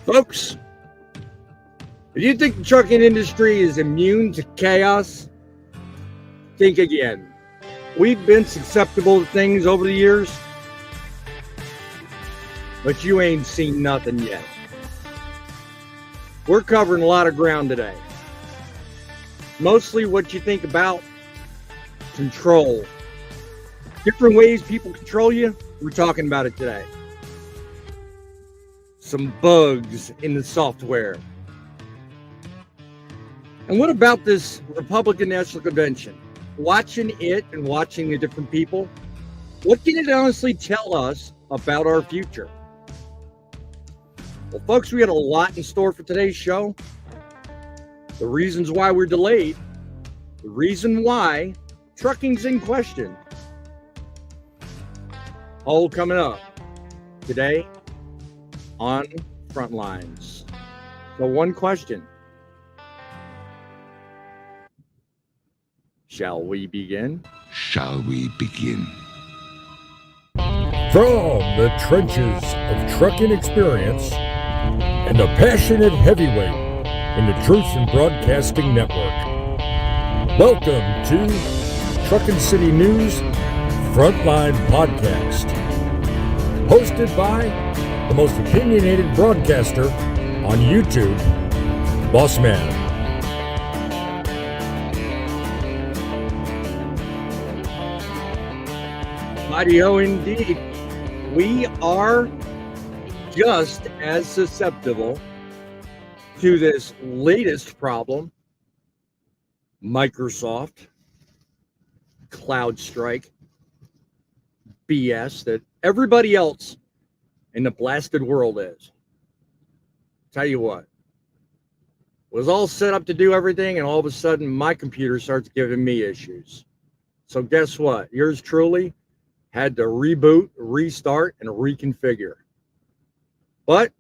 Folks, if you think the trucking industry is immune to chaos, think again. We've been susceptible to things over the years, but you ain't seen nothing yet. We're covering a lot of ground today. Mostly what you think about control. Different ways people control you, we're talking about it today. Some bugs in the software. And what about this Republican National Convention? Watching it and watching the different people, what can it honestly tell us about our future? Well, folks, we got a lot in store for today's show. The reasons why we're delayed. The reason why trucking's in question. All coming up today on Frontlines. So one question. Shall we begin? Shall we begin? From the trenches of trucking experience and a passionate heavyweight in the Truth in Broadcasting Network. Welcome to Truckin' City News Frontline Podcast. Hosted by the most opinionated broadcaster on YouTube, Boss Man. Mighty-o indeed. We are just as susceptible to this latest problem, Microsoft, CloudStrike, BS that everybody else in the blasted world is. Tell you what, was all set up to do everything, and all of a sudden my computer starts giving me issues. So guess what? Yours truly had to reboot, restart, and reconfigure. But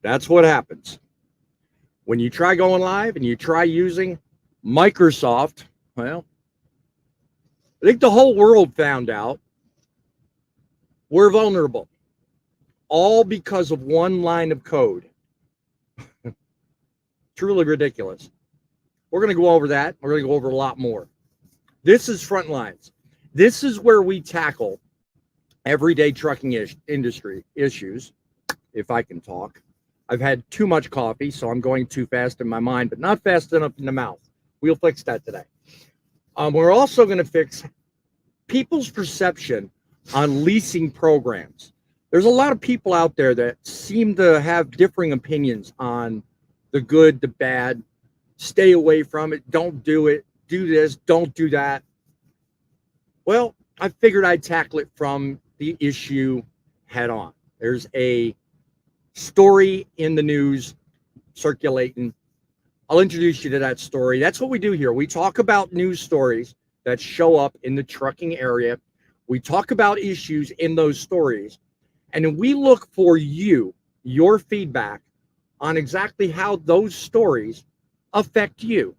that's what happens. When you try going live and you try using Microsoft, well, I think the whole world found out we're vulnerable. All because of one line of code. Truly ridiculous. We're going to go over that. We're going to go over a lot more. This is Frontlines. This is where we tackle everyday trucking industry issues, if I can talk. I've had too much coffee, so I'm going too fast in my mind, but not fast enough in the mouth. We'll fix that today. We're also going to fix people's perception on leasing programs. There's a lot of people out there that seem to have differing opinions on the good, the bad. Stay away from it. Don't do it. Do this. Don't do that. Well, I figured I'd tackle it from the issue head on. There's a story in the news circulating. I'll introduce you to that story. That's what we do here. We talk about news stories that show up in the trucking area. We talk about issues in those stories. And we look for your feedback on exactly how those stories affect you.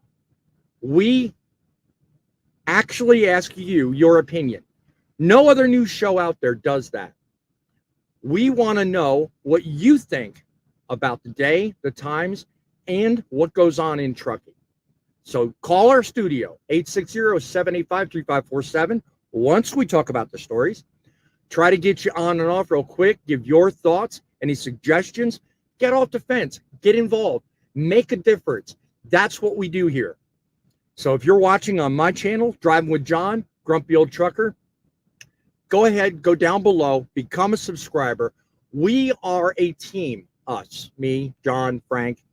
We actually ask you your opinion. No other news show out there does that. We want to know what you think about the day, the times, and what goes on in trucking. So call our studio, 860-785-3547. Once we talk about the stories, try to get you on and off real quick, give your thoughts, any suggestions, get off the fence, get involved, make a difference. That's what we do here. So if you're watching on my channel, Driving with John, Grumpy Old Trucker, go ahead, go down below, become a subscriber. We are a team, us, me, John, Frank,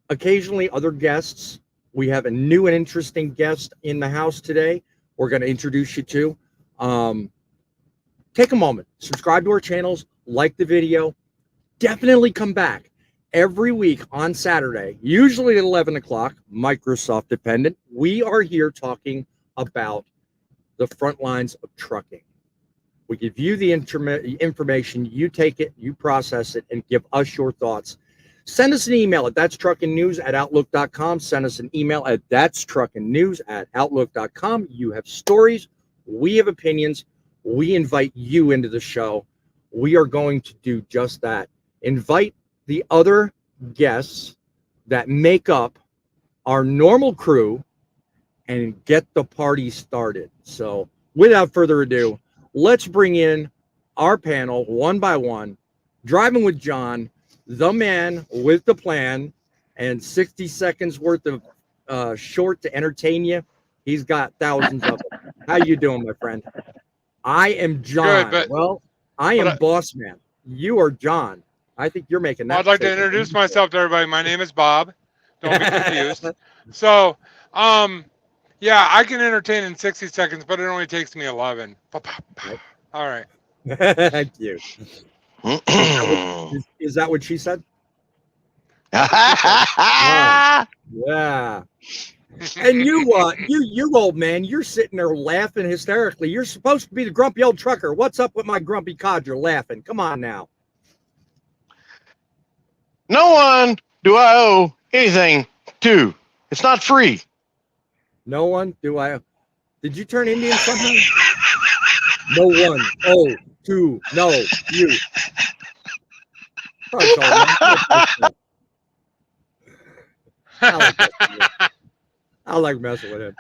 occasionally other guests. We have a new and interesting guest in the house today we're going to introduce you to. Take a moment, subscribe to our channels, like the video. Definitely come back every week on Saturday, usually at 11 o'clock, Microsoft dependent. We are here talking about the front lines of trucking. We give you the information, you take it, you process it, and give us your thoughts. Send us an email at thatstruckinnews@outlook.com. Send us an email at thatstruckinnews@outlook.com. You have stories, we have opinions. We invite you into the show. We are going to do just that. Invite the other guests that make up our normal crew and get the party started. So without further ado, let's bring in our panel one by one. Driving with John, the man with the plan, and 60 seconds worth of short to entertain you. He's got thousands of them. How you doing, my friend? I am John. Good, I am Boss Man. You are John. I think you're making that. I'd like to introduce myself to everybody. My name is Bob. Don't be confused. So, yeah, I can entertain in 60 seconds, but it only takes me 11. All right. Thank you. Is that what she said? Yeah. And you old man, you're sitting there laughing hysterically. You're supposed to be the grumpy old trucker. What's up with my grumpy codger laughing? Come on now. No one do I owe anything to. It's not free. No one do I. Did you turn Indian somehow? No one. Oh, to no you. I like messing with him.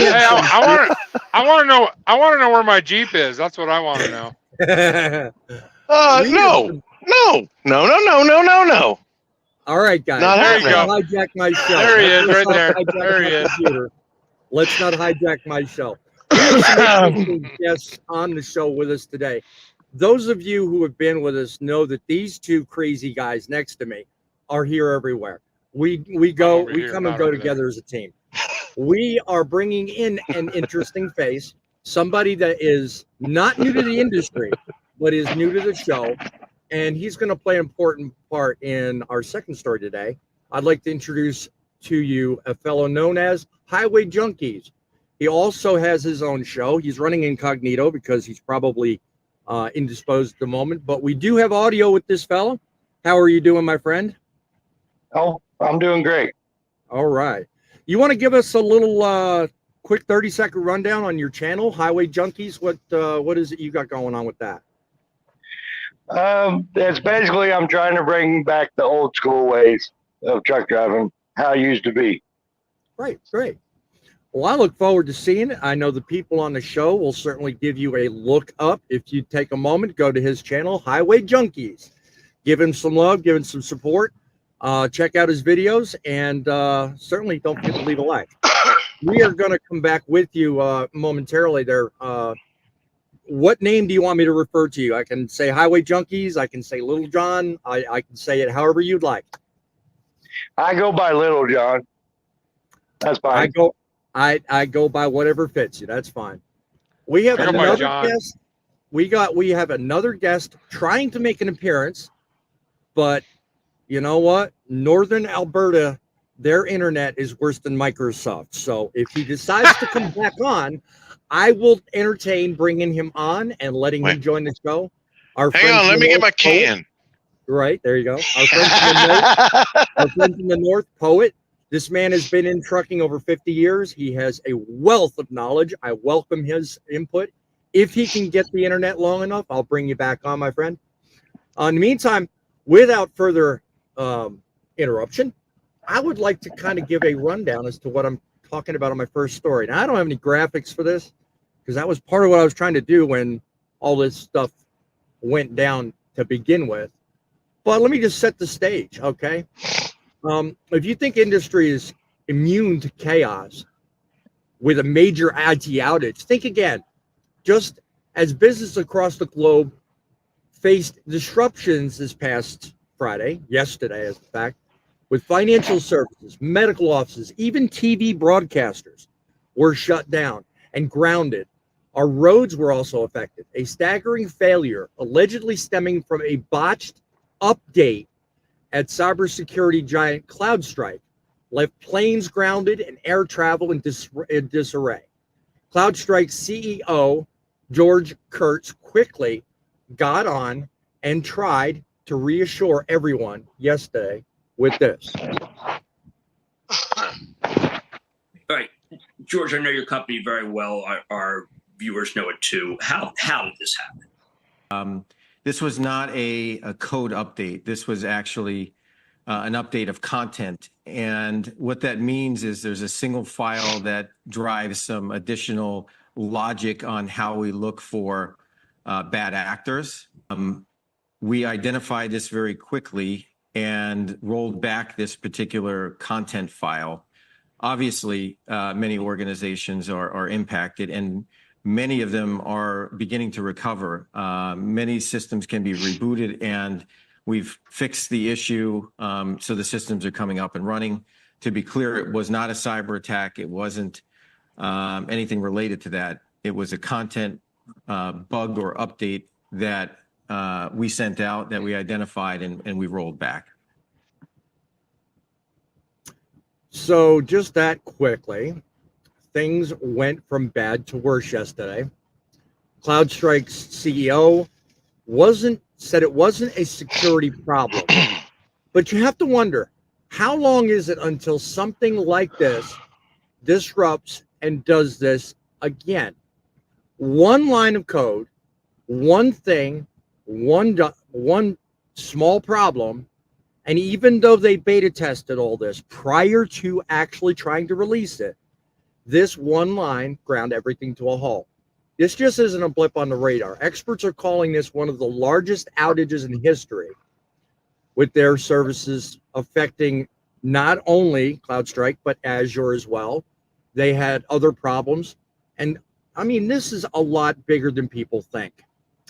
I want to know. I want to know where my Jeep is. That's what I want to know. No. All right, guys. Not there you go. Hijack my show. There he is, right there. There he is. Let's not hijack my show. We have some guests on the show with us today. Those of you who have been with us know that these two crazy guys next to me are here everywhere. We come and go together as a team. We are bringing in an interesting face, somebody that is not new to the industry, but is new to the show, and he's going to play an important part in our second story today. I'd like to introduce to you a fellow known as Highway Junkies. He also has his own show. He's running incognito because he's probably indisposed at the moment, but we do have audio with this fellow. How are you doing, my friend? Oh, I'm doing great. All right. You want to give us a little quick 30-second rundown on your channel, Highway Junkies? What is it you got going on with that? It's basically I'm trying to bring back the old school ways of truck driving, how it used to be. Great. Well, I look forward to seeing it. I know the people on the show will certainly give you a look up. If you take a moment, go to his channel, Highway Junkies. Give him some love, give him some support. Check out his videos, and certainly don't forget to leave a like. We are going to come back with you momentarily there. What name do you want me to refer to you? I can say Highway Junkies. I can say Little John. I can say it however you'd like. I go by Little John. That's fine. I go by whatever fits you. That's fine. We have another guest. We have another guest trying to make an appearance, but you know what? Northern Alberta, their internet is worse than Microsoft. So if he decides to come back on, I will entertain bringing him on and letting him join the show. Hang on, let me get my can. Right, there you go. Our friend from the North, Poet. This man has been in trucking over 50 years. He has a wealth of knowledge. I welcome his input. If he can get the internet long enough, I'll bring you back on, my friend. In the meantime, without further interruption, I would like to kind of give a rundown as to what I'm talking about on my first story. Now, I don't have any graphics for this because that was part of what I was trying to do when all this stuff went down to begin with. But let me just set the stage, okay? If you think industry is immune to chaos with a major IT outage, think again. Just as business across the globe faced disruptions this past yesterday as a fact, with financial services, medical offices, even TV broadcasters were shut down and grounded. Our roads were also affected. A staggering failure, allegedly stemming from a botched update at cybersecurity giant CrowdStrike, left planes grounded and air travel in disarray. CrowdStrike's CEO, George Kurtz, quickly got on and tried to reassure everyone yesterday with this. All right, George, I know your company very well. Our viewers know it too. How did this happen? This was not a code update. This was actually an update of content. And what that means is there's a single file that drives some additional logic on how we look for bad actors. We identified this very quickly and rolled back this particular content file. Obviously, many organizations are impacted, and many of them are beginning to recover. Many systems can be rebooted, and we've fixed the issue, so the systems are coming up and running. To be clear, it was not a cyber attack. It wasn't anything related to that. It was a content bug or update that we sent out, that we identified, and we rolled back. So just that quickly, things went from bad to worse yesterday. CloudStrike's CEO said it wasn't a security problem, but you have to wonder, how long is it until something like this disrupts and does this again? One line of code, one thing, one small problem, and even though they beta tested all this prior to actually trying to release it, this one line ground everything to a halt. This just isn't a blip on the radar. Experts are calling this one of the largest outages in history, with their services affecting not only CloudStrike, but Azure as well. They had other problems. And I mean, this is a lot bigger than people think.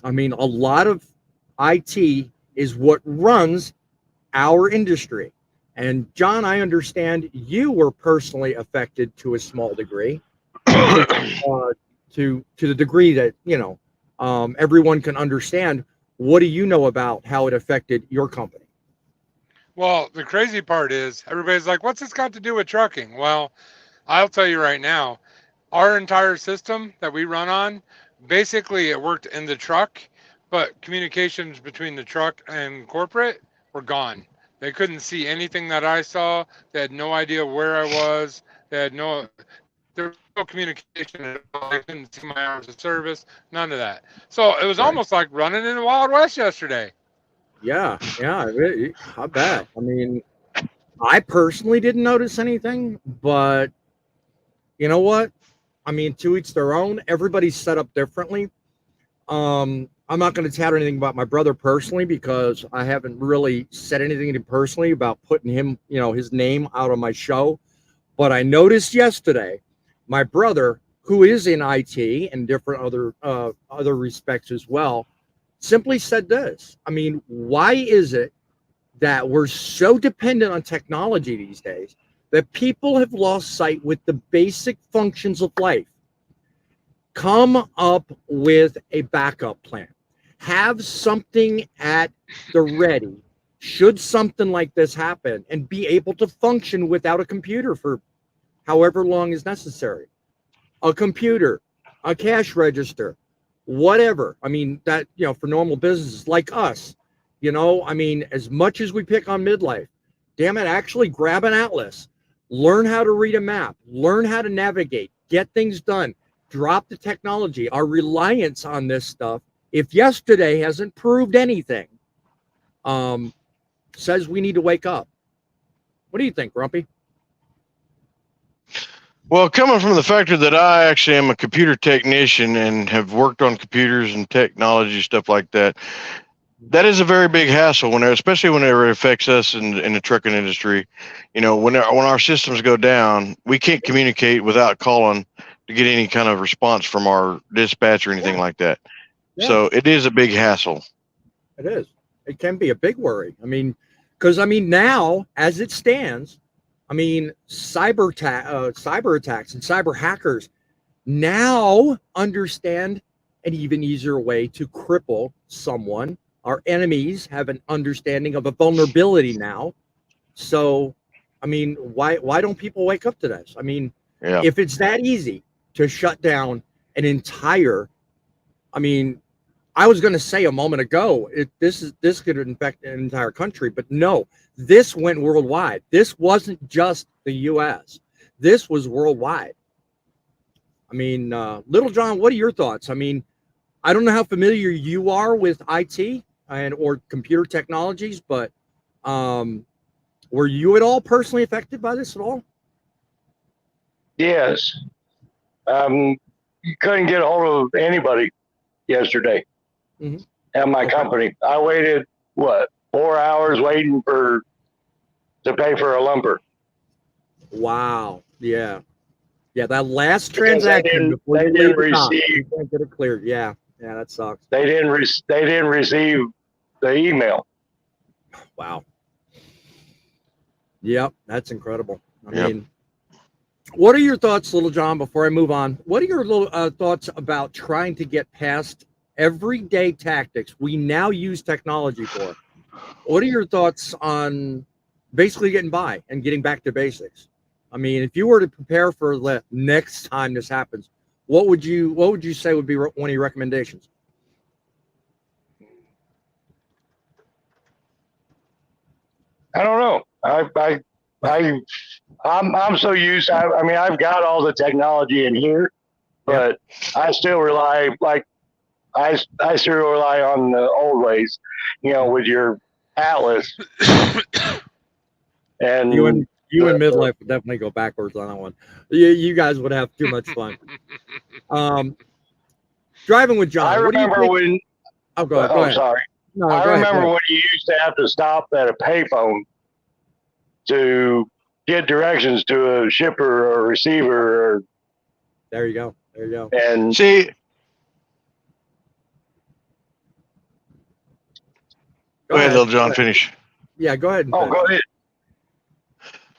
I mean, a lot of IT is what runs our industry. And John, I understand you were personally affected to a small degree, to the degree that, everyone can understand. What do you know about how it affected your company? Well, the crazy part is everybody's like, what's this got to do with trucking? Well, I'll tell you right now, our entire system that we run on, basically it worked in the truck, but communications between the truck and corporate were gone. They couldn't see anything that I saw. They had no idea where I was. There was no communication at all. I couldn't see my hours of service, none of that. So it was almost like running in the Wild West yesterday. Yeah, I bet. I mean, I personally didn't notice anything, but you know what? I mean, to each their own. Everybody's set up differently. I'm not going to tout anything about my brother personally, because I haven't really said anything to him personally about putting him, his name out on my show. But I noticed yesterday, my brother, who is in IT and different other respects as well, simply said this. I mean, why is it that we're so dependent on technology these days that people have lost sight with the basic functions of life? Come up with a backup plan. Have something at the ready should something like this happen, and be able to function without a computer for however long is necessary. A computer, a cash register, whatever. I mean, that, for normal businesses like us, I mean, as much as we pick on midlife, damn it, actually grab an atlas, learn how to read a map, learn how to navigate, get things done, drop the technology. Our reliance on this stuff, if yesterday hasn't proved anything, says we need to wake up. What do you think, Grumpy? Well, coming from the factor that I actually am a computer technician and have worked on computers and technology, stuff like that, that is a very big hassle especially whenever it affects us in the trucking industry. When our systems go down, we can't communicate without calling to get any kind of response from our dispatch or anything like that. Yeah. So it is a big hassle. It is. It can be a big worry. I mean, because now, as it stands, I mean, cyber attacks and cyber hackers now understand an even easier way to cripple someone. Our enemies have an understanding of a vulnerability now. So, I mean, why don't people wake up to this? I mean, if it's that easy to shut down an entire, I mean, I was going to say a moment ago, this could infect an entire country, but no, this went worldwide. This wasn't just the U.S. This was worldwide. I mean, Little John, what are your thoughts? I mean, I don't know how familiar you are with IT and or computer technologies, but were you at all personally affected by this at all? Yes. You couldn't get a hold of anybody yesterday at my company. I waited, 4 hours waiting to pay for a lumper. Wow. Yeah. Yeah. That last Because transaction before you leave the top, receive. you can't get it cleared. Yeah. Yeah. That sucks. They didn't receive the email. Wow. Yep. That's incredible. I Yep. mean, what are your thoughts, Little John, before I move on? What are your little thoughts about trying to get past everyday tactics we now use technology for? What are your thoughts on basically getting by and getting back to basics? I mean, if you were to prepare for the next time this happens, what would you say would be one of your recommendations? I don't know. I'm so used. I mean, I've got all the technology in here, but I still rely I still rely on the old ways, with your Atlas. And You and midlife would definitely go backwards on that one. You guys would have too much fun. Driving with John. I remember when. Oh, go ahead. Sorry. No, I go remember ahead. when you used to have to stop at a payphone to get directions to a shipper or receiver. There you go. And See, go ahead, Little John, finish. Yeah, go ahead. Go ahead.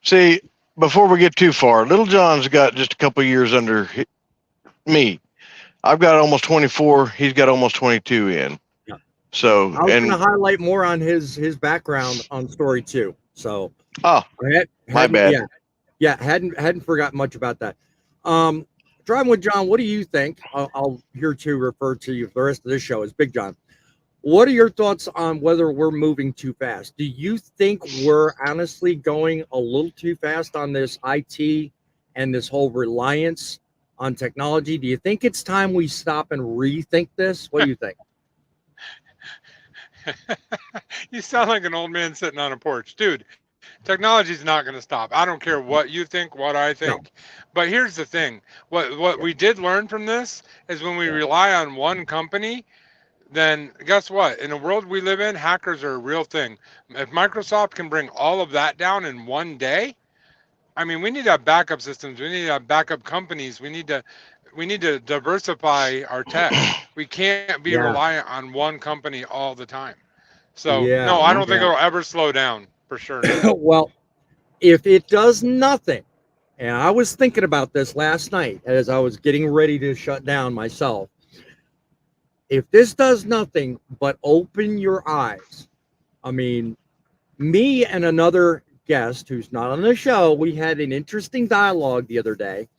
See, before we get too far, Little John's got just a couple years under me. I've got almost 24. He's got almost 22 in. Yeah. So, I was going to highlight more on his background on story 2. So, my bad. Yeah, hadn't forgotten much about that. Driving with John, what do you think? I'll here to refer to you for the rest of this show as Big John. What are your thoughts on whether we're moving too fast? Do you think we're honestly going a little too fast on this IT and this whole reliance on technology? Do you think it's time we stop and rethink this? What do you think? You sound like an old man sitting on a porch. Dude, technology's not going to stop. I don't care what you think, what I think. No. But here's the thing. What we did learn from this is when we rely on one company, then guess what? In the world we live in, hackers are a real thing. If Microsoft can bring all of that down in one day, I mean, we need to have backup systems. We need to have backup companies. We need to diversify our tech. We can't be reliant on one company all the time. So no, I don't think it'll ever slow down for sure. Well, if it does nothing, and I was thinking about this last night as I was getting ready to shut down myself. If this does nothing but open your eyes, I mean, me and another guest who's not on the show, we had an interesting dialogue the other day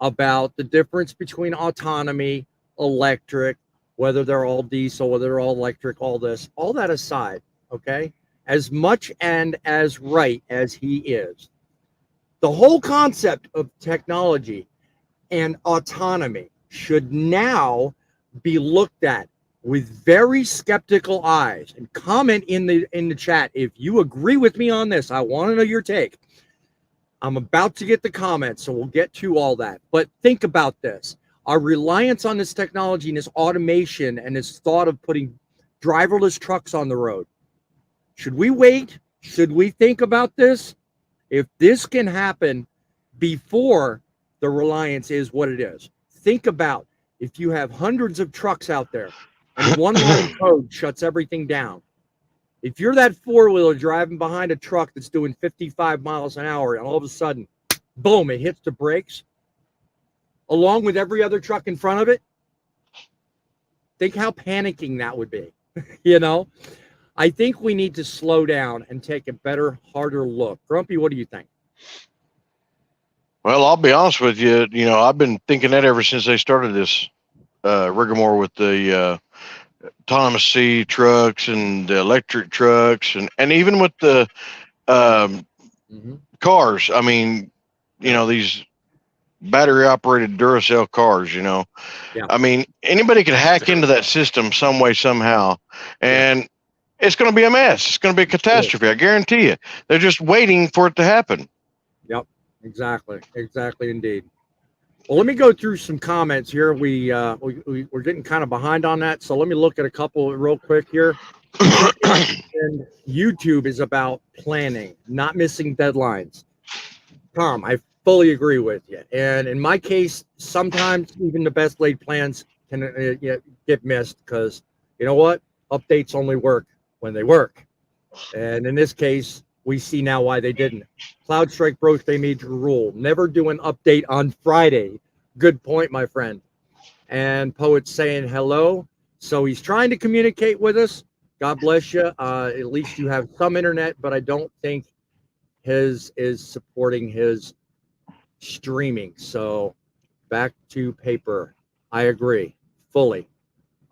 about the difference between autonomy, electric, whether they're all diesel, whether they're all electric, all this, all that aside, okay? As much and as right as he is, the whole concept of technology and autonomy should now be looked at with very skeptical eyes. And comment in the chat if you agree with me on this. I want to know your take. I'm about to get the comments, so we'll get to all that. But think about this. Our reliance on this technology and this automation and this thought of putting driverless trucks on the road. Should we wait? Should we think about this? If this can happen before the reliance is what it is, think about if you have hundreds of trucks out there and one line code shuts everything down. If you're that four-wheeler driving behind a truck that's doing 55 miles an hour and all of a sudden, boom, it hits the brakes, along with every other truck in front of it, think how panicking that would be. You know, I think we need to slow down and take a better, harder look. Grumpy, what do you think? Well, I'll be honest with you. You know, I've been thinking that ever since they started this rigmarole with the autonomous C trucks and the electric trucks and even with the cars. I mean, you know, these battery operated Duracell cars, you know. Yeah. I mean, anybody could hack into that system some way, somehow, and it's going to be a mess. It's going to be a catastrophe. I guarantee you. They're just waiting for it to happen. Yep, exactly indeed. Well, let me go through some comments here. We're getting kind of behind on that, so let me look at a couple real quick here. And YouTube is about planning, not missing deadlines. Tom, I fully agree with you. And in my case, sometimes even the best laid plans can get missed because you know what? Updates only work when they work. And in this case, we see now why they didn't. CloudStrike broke a major rule. Never do an update on Friday. Good point, my friend. And Poet's saying hello. So he's trying to communicate with us. God bless you. At least you have some internet, but I don't think his is supporting his streaming. So back to paper. I agree fully.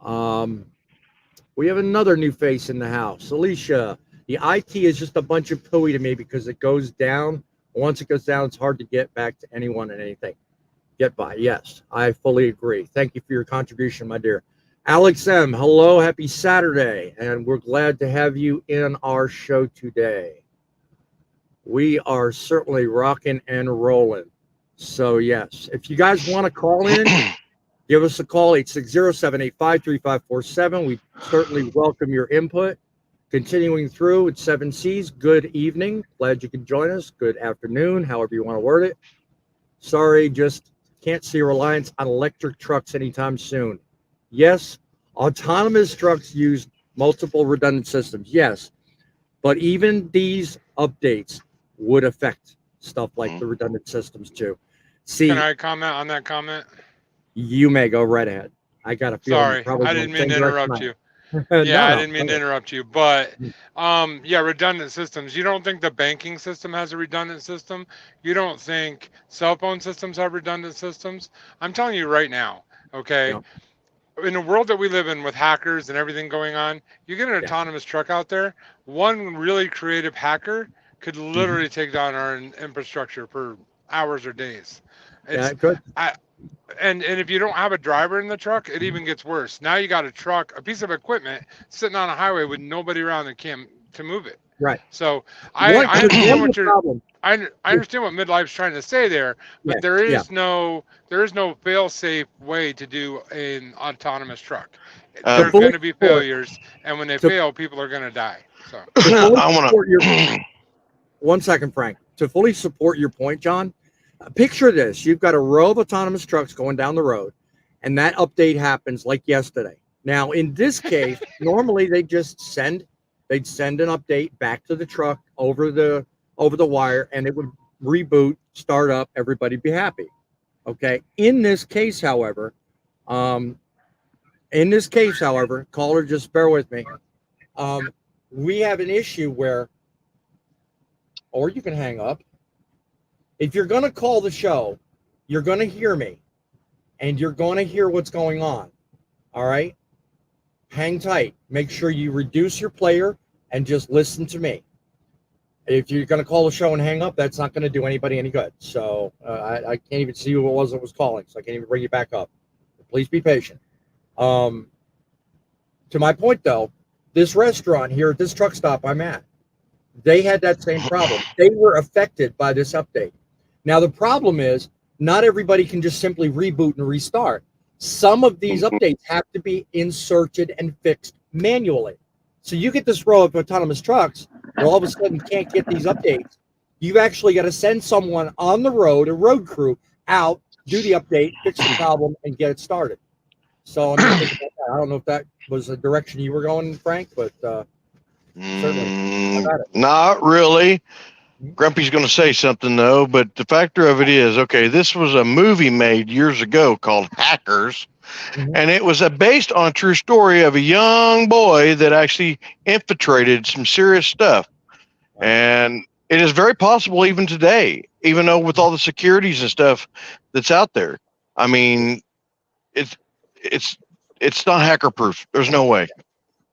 We have another new face in the house. Alicia, the IT is just a bunch of pooey to me because it goes down. Once it goes down, it's hard to get back to anyone and anything. Get by. Yes, I fully agree. Thank you for your contribution, my dear. Alex M., hello, happy Saturday, and we're glad to have you in our show today. We are certainly rocking and rolling. So, yes, if you guys want to call in, give us a call, 860-785-3547. We certainly welcome your input. Continuing through with 7Cs, good evening. Glad you could join us. Good afternoon, however you want to word it. Sorry, just can't see a reliance on electric trucks anytime soon. Yes, autonomous trucks use multiple redundant systems. Yes, but even these updates would affect stuff like the redundant systems too. See, Can I comment on that comment? You may go right ahead. I got a feeling. Sorry, I didn't mean to interrupt you. Yeah, I didn't mean to interrupt you, but yeah, redundant systems. You don't think the banking system has a redundant system? You don't think cell phone systems have redundant systems? I'm telling you right now, okay? Yeah. In the world that we live in with hackers and everything going on, you get an autonomous truck out there, one really creative hacker could literally take down our infrastructure for hours or days. Yeah, it could. And if you don't have a driver in the truck, it even gets worse. Now you got a truck, a piece of equipment sitting on a highway with nobody around that can to move it. Right. So I understand what you're. problem. I understand what Midlife's trying to say there, but there is no fail-safe way to do an autonomous truck. There are going to be failures, and when they fail, people are going to die. So I want to. 1 second, Frank. To fully support your point, John, picture this. You've got a row of autonomous trucks going down the road, and that update happens like yesterday. Now, in this case, normally they'd send an update back to the truck over the wire, and it would reboot, start up, everybody'd be happy. Okay. In this case, however, caller, just bear with me. We have an issue where, or you can hang up. If you're going to call the show, you're going to hear me, and you're going to hear what's going on. All right? Hang tight. Make sure you reduce your player and just listen to me. If you're going to call the show and hang up, that's not going to do anybody any good. So I can't even see who it was that was calling, so I can't even bring you back up. Please be patient. To my point, though, this restaurant here at this truck stop I'm at, they had that same problem. They were affected by this update. Now, the problem is not everybody can just simply reboot and restart. Some of these updates have to be inserted and fixed manually. So you get this row of autonomous trucks, and all of a sudden can't get these updates. You've actually got to send someone on the road, a road crew, out, do the update, fix the problem, and get it started. So I don't know if that was the direction you were going, Frank, but certainly. Not really. Grumpy's going to say something, though, but the factor of it is, okay, this was a movie made years ago called Hackers, and it was based on a true story of a young boy that actually infiltrated some serious stuff. And it is very possible even today, even though with all the securities and stuff that's out there. I mean, it's not hacker proof. There's no way.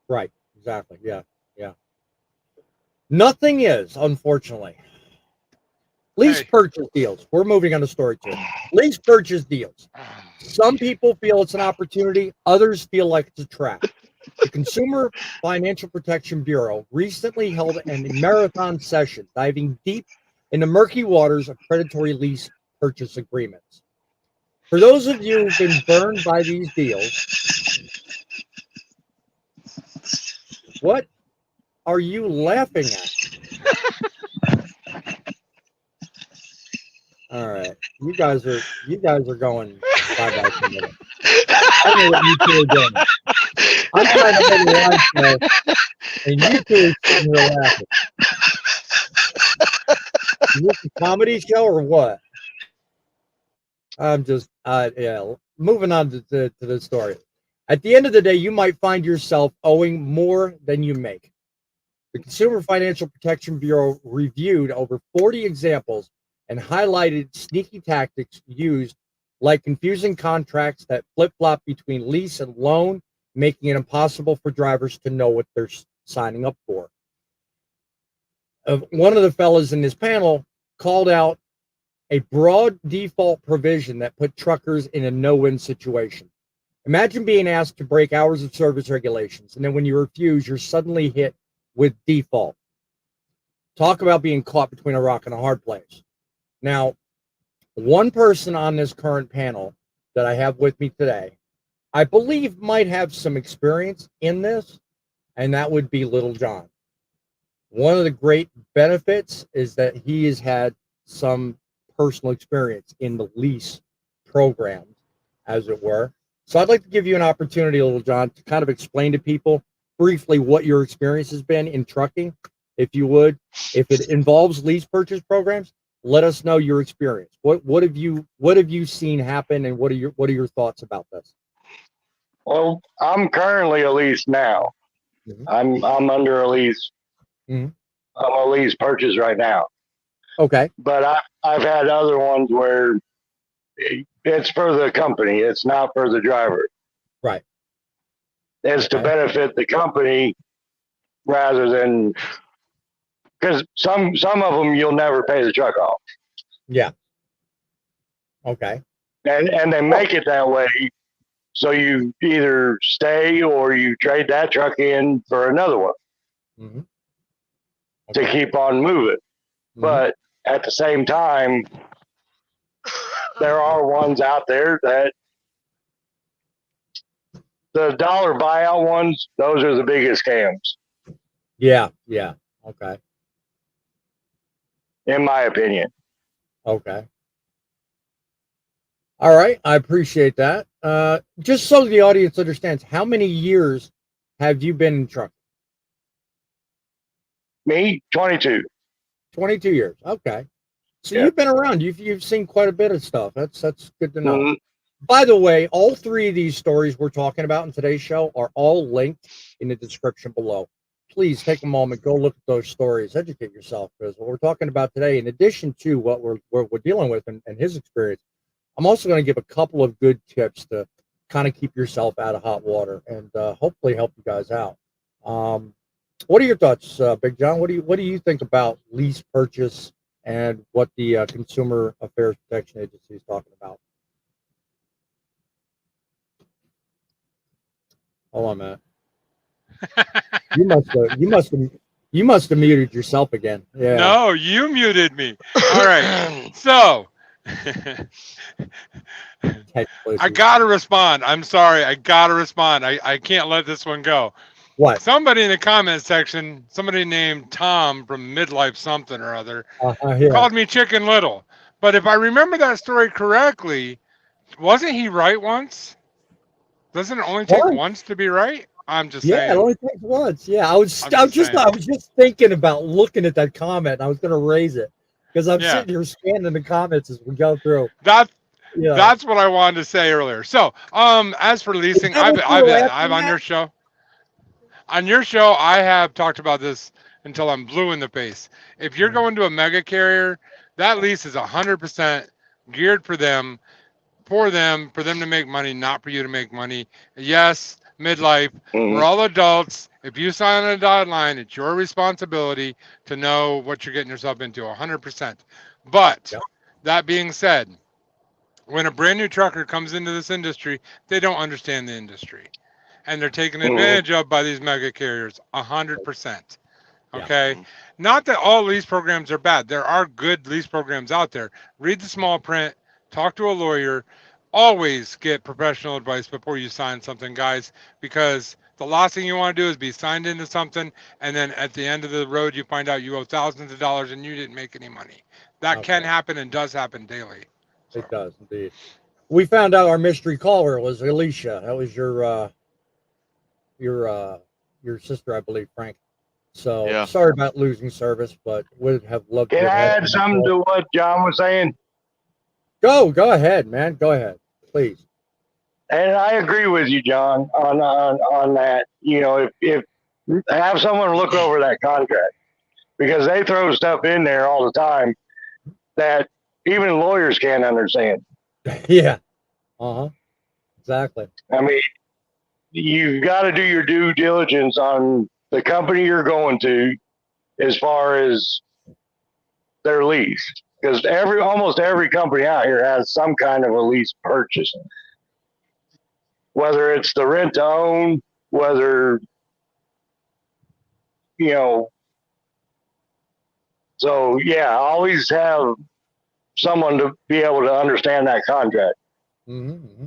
Right. Exactly. Yeah. Nothing is, unfortunately. Lease Hey. purchase deals. We're moving on to story 2. Lease purchase deals. Some people feel it's an opportunity. Others feel like it's a trap. The Consumer Financial Protection Bureau recently held a marathon session diving deep into murky waters of predatory lease purchase agreements. For those of you who've been burned by these deals, what are you laughing at? All right, you guys are going bye-bye for a minute. I don't know what you two are doing. I'm trying to hold a live show, and you two are sitting here laughing. Is this a comedy show or what? I'm just, yeah. Moving on to the story. At the end of the day, you might find yourself owing more than you make. The Consumer Financial Protection Bureau reviewed over 40 examples and highlighted sneaky tactics used, like confusing contracts that flip-flop between lease and loan, making it impossible for drivers to know what they're signing up for. One of the fellas in this panel called out a broad default provision that put truckers in a no-win situation. Imagine being asked to break hours of service regulations, and then when you refuse, you're suddenly hit with default. Talk about being caught between a rock and a hard place. Now, one person on this current panel that I have with me today, I believe might have some experience in this, and that would be Little John. One of the great benefits is that he has had some personal experience in the lease program, as it were. So I'd like to give you an opportunity, Little John, to kind of explain to people briefly what your experience has been in trucking, if you would. If it involves lease purchase programs, let us know your experience. What have you seen happen, and what are your thoughts about this? Well, I'm currently a lease now. Mm-hmm. I'm under a lease. Mm-hmm. I'm a lease purchase right now. Okay. But I've had other ones where it's for the company. It's not for the driver. Right. It's to benefit the company rather than, because some of them you'll never pay the truck off. Yeah. Okay. And they make it that way so you either stay or you trade that truck in for another one. Mm-hmm. To keep on moving. Mm-hmm. But at the same time, there are ones out there that the dollar buyout ones, those are the biggest scams. Yeah. Yeah. Okay. In my opinion. Okay. All right. I appreciate that. Just so the audience understands, how many years have you been in trucking? Me, 22. 22 years. Okay. So Yeah. you've been around. You've seen quite a bit of stuff. That's good to know. Mm-hmm. By the way, all three of these stories we're talking about in today's show are all linked in the description below. Please take a moment, go look at those stories, educate yourself, because what we're talking about today, in addition to what we're dealing with and his experience, I'm also going to give a couple of good tips to kind of keep yourself out of hot water and hopefully help you guys out. What are your thoughts, Big John? What do you think about lease purchase and what the Consumer Affairs Protection Agency is talking about? Hold on, Matt. You must have muted yourself again. Yeah. No, you muted me. All right. So I gotta respond. I'm sorry. I gotta respond. I can't let this one go. What? Somebody in the comment section, somebody named Tom from Midlife something or other, yeah. called me Chicken Little. But if I remember that story correctly, wasn't he right once? Doesn't it only take once to be right? I'm just saying. Yeah, it only takes once. Yeah, I was just thinking about looking at that comment. And I was going to raise it because I'm sitting here scanning the comments as we go through. That's what I wanted to say earlier. So, as for leasing, I've on your show. On your show, I have talked about this until I'm blue in the face. If you're going to a mega carrier, that lease is 100% geared for them to make money, not for you to make money. Yes, midlife, we're all adults. If you sign on a dotted line, it's your responsibility to know what you're getting yourself into, 100%. But Yep. that being said, when a brand new trucker comes into this industry, they don't understand the industry, and they're taken advantage of by these mega carriers 100%. Yeah. Okay, not that all lease programs are bad. There are good lease programs out there. Read the small print, talk to a lawyer, always get professional advice before you sign something, guys, because the last thing you want to do is be signed into something and then at the end of the road you find out you owe thousands of dollars and you didn't make any money. That can Okay. happen and does happen daily. It does indeed. We found out our mystery caller was Alicia. That was your sister, I believe, Frank. So Yeah. sorry about losing service, but would have loved to Can I have had add something to what John was saying? Go ahead, man. Go ahead, please. And I agree with you, John, on that. You know, if have someone look over that contract, because they throw stuff in there all the time that even lawyers can't understand. Yeah. Exactly. I mean, you've got to do your due diligence on the company you're going to as far as their lease, because almost every company out here has some kind of a lease purchase, whether it's the rent to own, whether, you know. So yeah, always have someone to be able to understand that contract. Mm-hmm.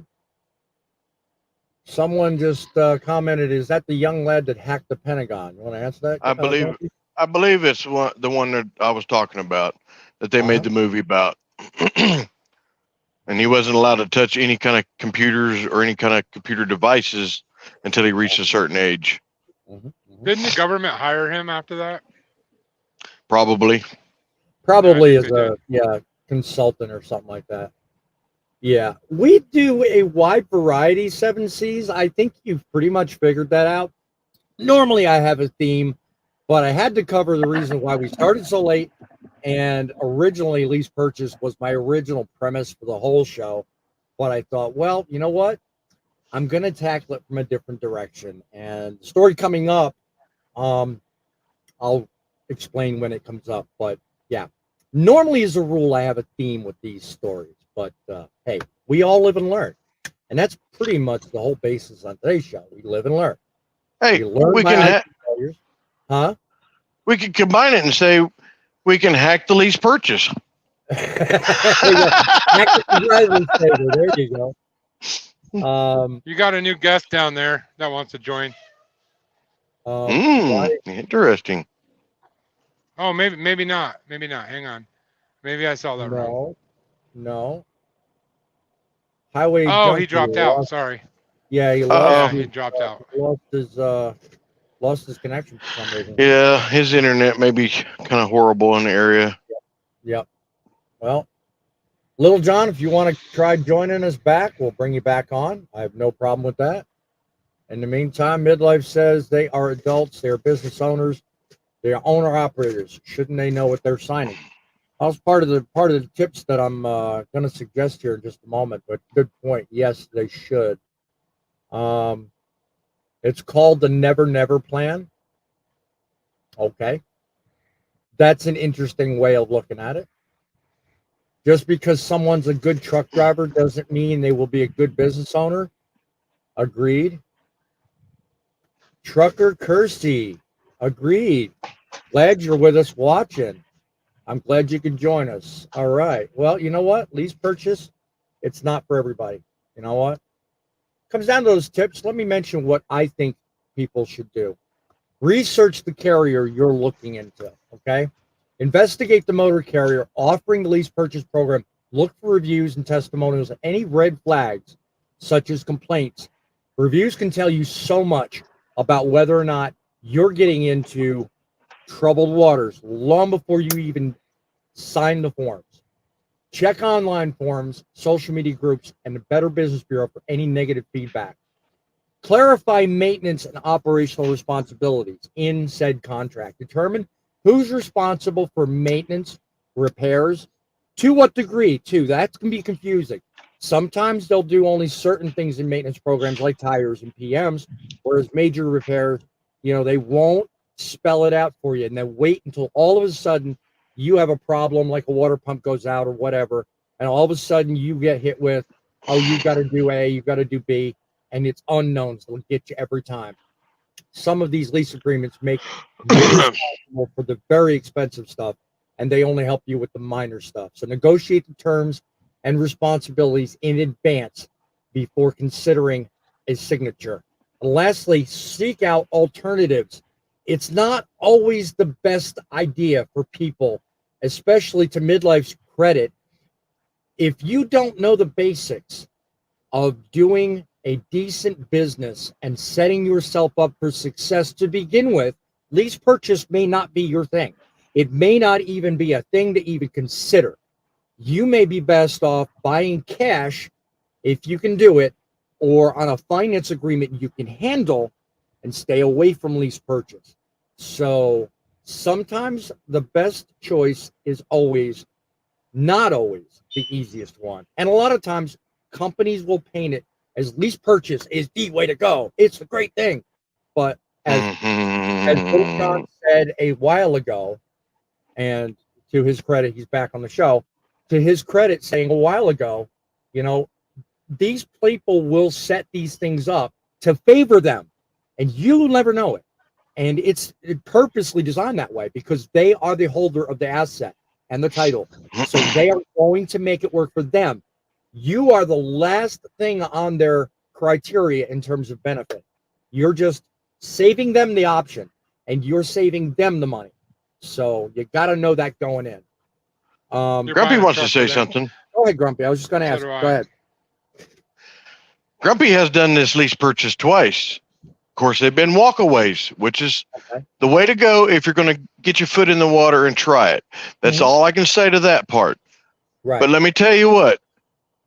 Someone just commented, "Is that the young lad that hacked the Pentagon?" You want to answer that? I believe it's the one that I was talking about, that they made the movie about. And he wasn't allowed to touch any kind of computers or any kind of computer devices until he reached a certain age. Didn't the government hire him after that? Probably Yeah, as a consultant or something like that. Yeah, we do a wide variety, 7Cs. I think you've pretty much figured that out. Normally I have a theme, but I had to cover the reason why we started so late. And originally lease purchase was my original premise for the whole show. But I thought, well, you know what? I'm going to tackle it from a different direction. And the story coming up, I'll explain when it comes up. But yeah, normally as a rule, I have a theme with these stories. But hey, we all live and learn. And that's pretty much the whole basis on today's show. We live and learn. Hey, we can we can combine it and say we can hack the lease purchase. There you go. You got a new guest down there that wants to join. Interesting. Oh, maybe not. Maybe not. Hang on. Maybe I saw that wrong. No. Highway. Oh, he dropped out. Sorry. Yeah, he dropped out. Lost his connection for some reason. Yeah, his internet may be kind of horrible in the area. Yep. Well, Little John, if you want to try joining us back, we'll bring you back on. I have no problem with that. In the meantime, Midlife says they are adults, they are business owners, they are owner operators. Shouldn't they know what they're signing? That was part of the tips that I'm going to suggest here in just a moment. But good point. Yes, they should. It's called the never plan. Okay. That's an interesting way of looking at it. Just because someone's a good truck driver doesn't mean they will be a good business owner. Agreed. Trucker Kirsty. Agreed. Glad you're with us watching. I'm glad you could join us. All right. Well, you know what? Lease purchase, it's not for everybody. You know what? Comes down to those tips. Let me mention what I think people should do. Research the carrier you're looking into, okay? Investigate the motor carrier offering the lease purchase program. Look for reviews and testimonials. Any red flags, such as complaints. Reviews can tell you so much about whether or not you're getting into troubled waters long before you even sign the forms. Check online forums, social media groups, and the Better Business Bureau for any negative feedback. Clarify maintenance and operational responsibilities in said contract. Determine who's responsible for maintenance, repairs, to what degree, too. That can be confusing. Sometimes they'll do only certain things in maintenance programs like tires and PMs, whereas major repairs, they won't spell it out for you. And then wait until all of a sudden you have a problem like a water pump goes out or whatever, and all of a sudden you get hit with, oh, you got to do A, you got to do B, and it's unknowns that'll get you every time. Some of these lease agreements make you responsible for the very expensive stuff, and they only help you with the minor stuff. So negotiate the terms and responsibilities in advance before considering a signature. And lastly, seek out alternatives. It's not always the best idea for people, especially to midlife's credit. If you don't know the basics of doing a decent business and setting yourself up for success to begin with, lease purchase may not be your thing. It may not even be a thing to even consider. You may be best off buying cash if you can do it, or on a finance agreement you can handle, and stay away from lease purchase. So sometimes the best choice is always, not always, the easiest one. And a lot of times companies will paint it as lease purchase is the way to go. It's a great thing. But as John said a while ago, and to his credit, he's back on the show, to his credit, saying a while ago, you know, these people will set these things up to favor them, and you'll never know it. And it's purposely designed that way because they are the holder of the asset and the title. So they are going to make it work for them. You are the last thing on their criteria in terms of benefit. You're just saving them the option, and you're saving them the money. So you got to know that going in. Grumpy wants to say something. Go ahead, Grumpy. I was just going to ask. Go ahead. Grumpy has done this lease purchase twice. Of course, they've been walkaways, which is the way to go if you're going to get your foot in the water and try it. That's all I can say to that part. Right. But let me tell you what.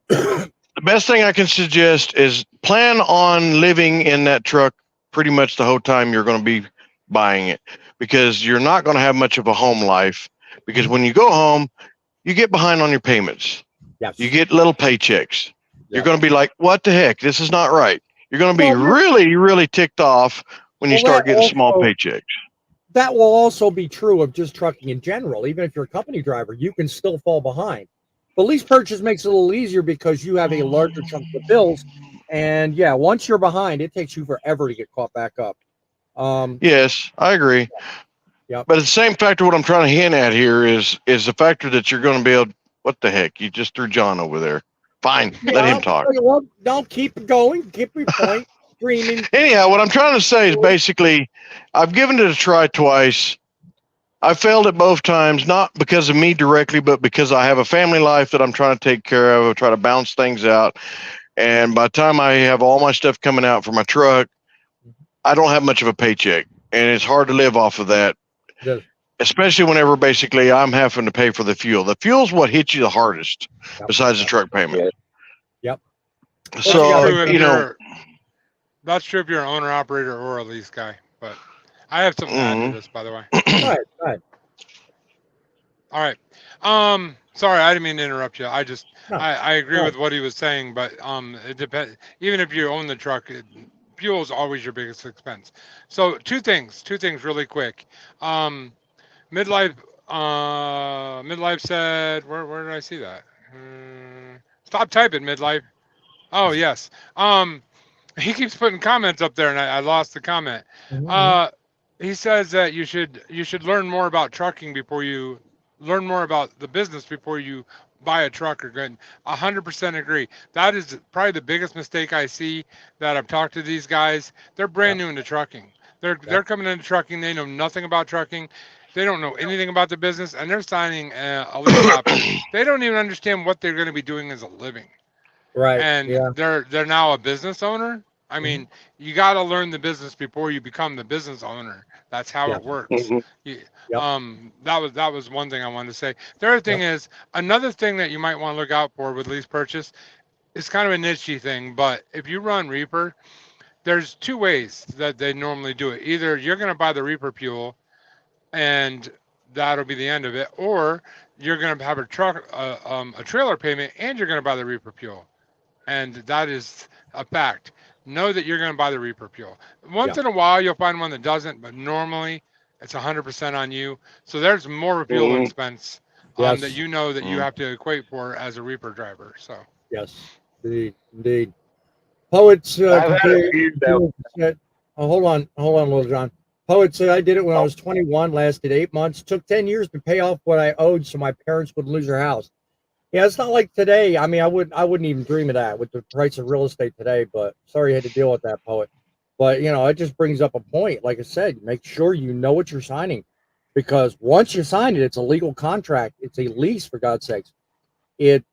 The best thing I can suggest is plan on living in that truck pretty much the whole time you're going to be buying it, because you're not going to have much of a home life, because when you go home, you get behind on your payments. Yes. You get little paychecks. You're going to be like, what the heck? This is not right. You're going to be really, really ticked off when you start getting small paychecks. That will also be true of just trucking in general. Even if you're a company driver, you can still fall behind. But lease purchase makes it a little easier because you have a larger chunk of bills. And yeah, once you're behind, it takes you forever to get caught back up. Yes, I agree. Yep. But the same factor, what I'm trying to hint at here is the factor that you're going to be able, what the heck? You just threw John over there. Fine, let him talk. Don't keep it going. Keep your point. Dreaming. Anyhow, what I'm trying to say is basically, I've given it a try twice. I failed it both times, not because of me directly, but because I have a family life that I'm trying to take care of. I try to bounce things out. And by the time I have all my stuff coming out for my truck, I don't have much of a paycheck. And it's hard to live off of that, especially whenever basically I'm having to pay for the fuel. The fuel's what hits you the hardest, besides the truck payment. Yep. So, you know. That's true if you're an owner, operator, or a lease guy. But I have something to add to this, by the way. All right. All right. Sorry, I didn't mean to interrupt you. I agree with what he was saying, but it depends. Even if you own the truck, fuel is always your biggest expense. So two things really quick. Midlife said, where did I see that? Stop typing, Midlife. Oh yes. He keeps putting comments up there, and I lost the comment. He says that you should learn more about trucking before you learn more about the business before you buy a truck or good. 100% agree. That is probably the biggest mistake I see that I've talked to these guys. They're brand new into trucking. They're coming into trucking. They know nothing about trucking. They don't know anything about the business, and they're signing a lease option. They don't even understand what they're going to be doing as a living. Right. And they're now a business owner. I mean, you got to learn the business before you become the business owner. That's how it works. That was one thing I wanted to say. The other thing is, another thing that you might want to look out for with lease purchase is kind of a niche-y thing, but if you run Reaper, there's two ways that they normally do it. Either you're going to buy the Reaper fuel and that'll be the end of it, or you're going to have a trailer payment and you're going to buy the Reaper fuel. And that is a fact. Know that you're going to buy the Reaper fuel. Once in a while, you'll find one that doesn't, but normally it's 100% on you. So there's more fuel Mhm. expense Yes. that you know that you Mm. have to equate for as a reaper driver. So Yes, indeed, indeed. Poets I've had a few that. said, oh, hold on, Little John. Poet said, I did it when I was 21, lasted 8 months, took 10 years to pay off what I owed so my parents would lose their house. Yeah, it's not like today. I mean, I wouldn't even dream of that with the price of real estate today, but sorry you had to deal with that, Poet. But it just brings up a point. Like I said, make sure you know what you're signing, because once you sign it, it's a legal contract. It's a lease, for God's sakes. It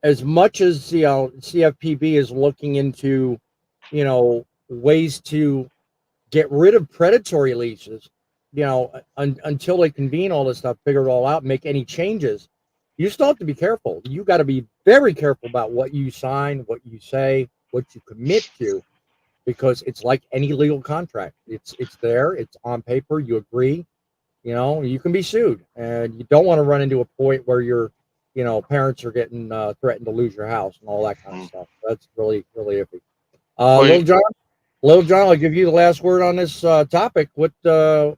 as much as CFPB is looking into ways to get rid of predatory leases, until they convene all this stuff, figure it all out, make any changes, you still have to be careful. You got to be very careful about what you sign, what you say, what you commit to, because it's like any legal contract. It's there, it's on paper, you agree. You can be sued, and you don't want to run into a point where your parents are getting threatened to lose your house and all that kind of stuff. That's really, really iffy. Well, Little John, I'll give you the last word on this topic. What did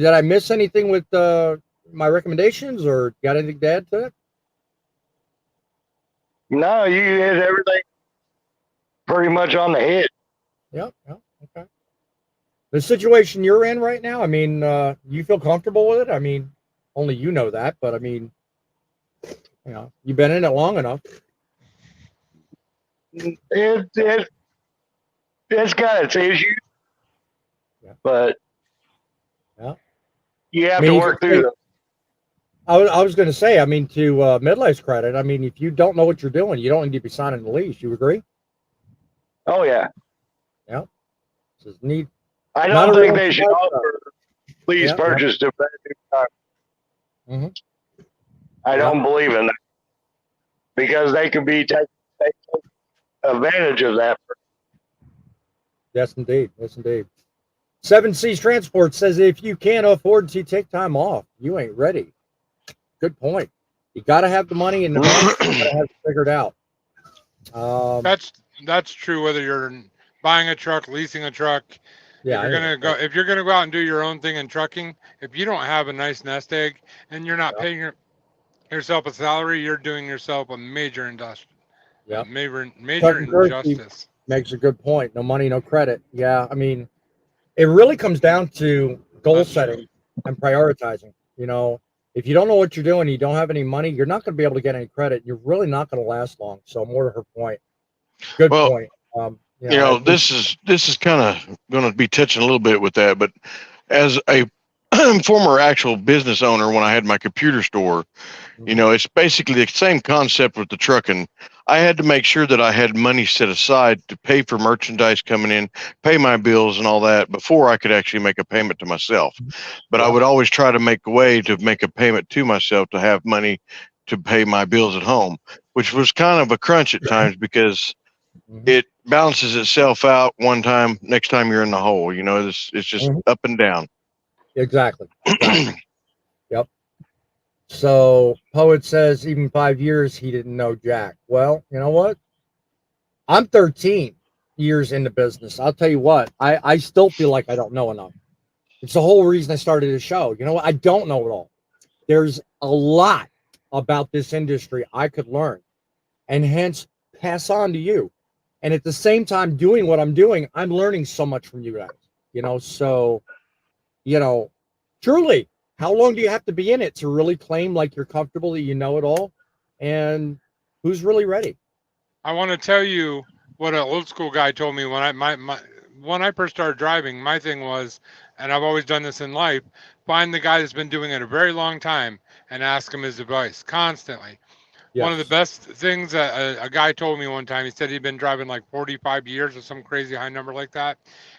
I miss anything with my recommendations, or got anything to add to it? No, you hit everything pretty much on the head. Yeah, okay. The situation you're in right now, I mean, you feel comfortable with it? I mean, only you know that, but I mean, you've been in it long enough. It's got its issues, but you have to work through them. I was going to say, I mean, to Midlife's credit, I mean, if you don't know what you're doing, you don't need to be signing the lease. You agree? Oh yeah. Yeah. This is neat. I don't think they should offer lease purchase to brand new cars. Mm-hmm. I don't believe in that, because they could be taking advantage of that. Yes, indeed. Yes, indeed. 7C's Transport says, if you can't afford to take time off, you ain't ready. Good point. You got to have the money in the bank. You got to have it figured out. that's true whether you're buying a truck, leasing a truck. Yeah, if you're gonna go out and do your own thing in trucking, if you don't have a nice nest egg and you're not paying yourself a salary, you're doing yourself a major injustice. Makes a good point. No money, no credit. Yeah, I mean, it really comes down to goal setting and prioritizing. If you don't know what you're doing, you don't have any money, you're not going to be able to get any credit. You're really not going to last long. So more to her point. Good point. This is kind of going to be touching a little bit with that, but as a former actual business owner, when I had my computer store, it's basically the same concept with the trucking. I had to make sure that I had money set aside to pay for merchandise coming in, pay my bills and all that before I could actually make a payment to myself. But I would always try to make a way to make a payment to myself to have money to pay my bills at home, which was kind of a crunch at times because it balances itself out one time. Next time you're in the hole, it's just up and down. Exactly. Yep. So Poet says even 5 years he didn't know jack. Well, you know what? I'm 13 years into business. I'll tell you what, I still feel like I don't know enough. It's the whole reason I started the show. You know what? I don't know it all. There's a lot about this industry I could learn and hence pass on to you. And at the same time, doing what I'm doing, I'm learning so much from you guys, so, truly, how long do you have to be in it to really claim like you're comfortable that you know it all? And who's really ready? I want to tell you what an old school guy told me when I first started driving. My thing was, and I've always done this in life, find the guy that's been doing it a very long time and ask him his advice constantly. Yes. One of the best things that a guy told me one time, he said he'd been driving like 45 years or some crazy high number like that.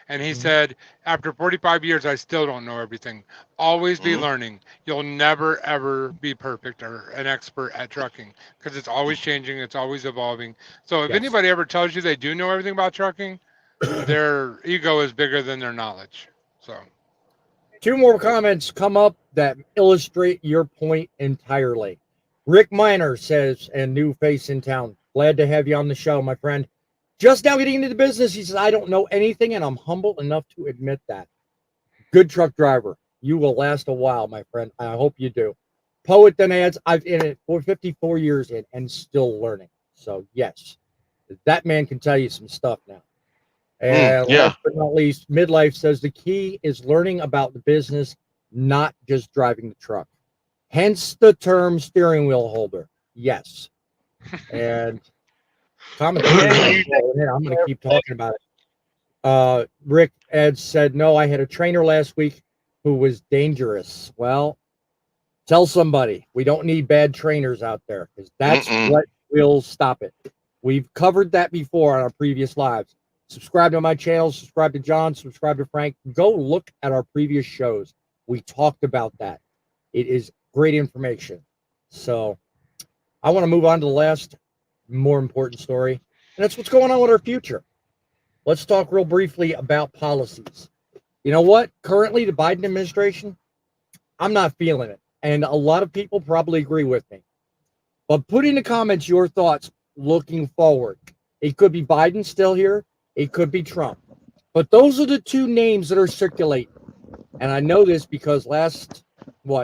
And he said, after 45 years, I still don't know everything. Always be learning. You'll never, ever be perfect or an expert at trucking because it's always changing. It's always evolving. So if anybody ever tells you they do know everything about trucking, their ego is bigger than their knowledge. So 2 more comments come up that illustrate your point entirely. Rick Miner says, and new face in town, glad to have you on the show, my friend. Just now getting into the business, he says, I don't know anything, and I'm humble enough to admit that. Good truck driver. You will last a while, my friend. I hope you do. Poet then adds, I've in it for 54 years in and still learning. So yes, that man can tell you some stuff now. And yeah. last but not least, Midlife says the key is learning about the business, not just driving the truck. Hence the term steering wheel holder. Yes. And comment. I'm going to keep talking about it. Rick Ed said, no, I had a trainer last week who was dangerous. Well, tell somebody. We don't need bad trainers out there because that's what will stop it. We've covered that before on our previous lives. Subscribe to my channel, subscribe to John, subscribe to Frank. Go look at our previous shows. We talked about that. It is great information. So I want to move on to the last more important story, and that's what's going on with our future. Let's talk real briefly about policies. You know what? Currently, the Biden administration, I'm not feeling it. And a lot of people probably agree with me. But put in the comments your thoughts looking forward. It could be Biden still here. It could be Trump. But those are the two names that are circulating. And I know this because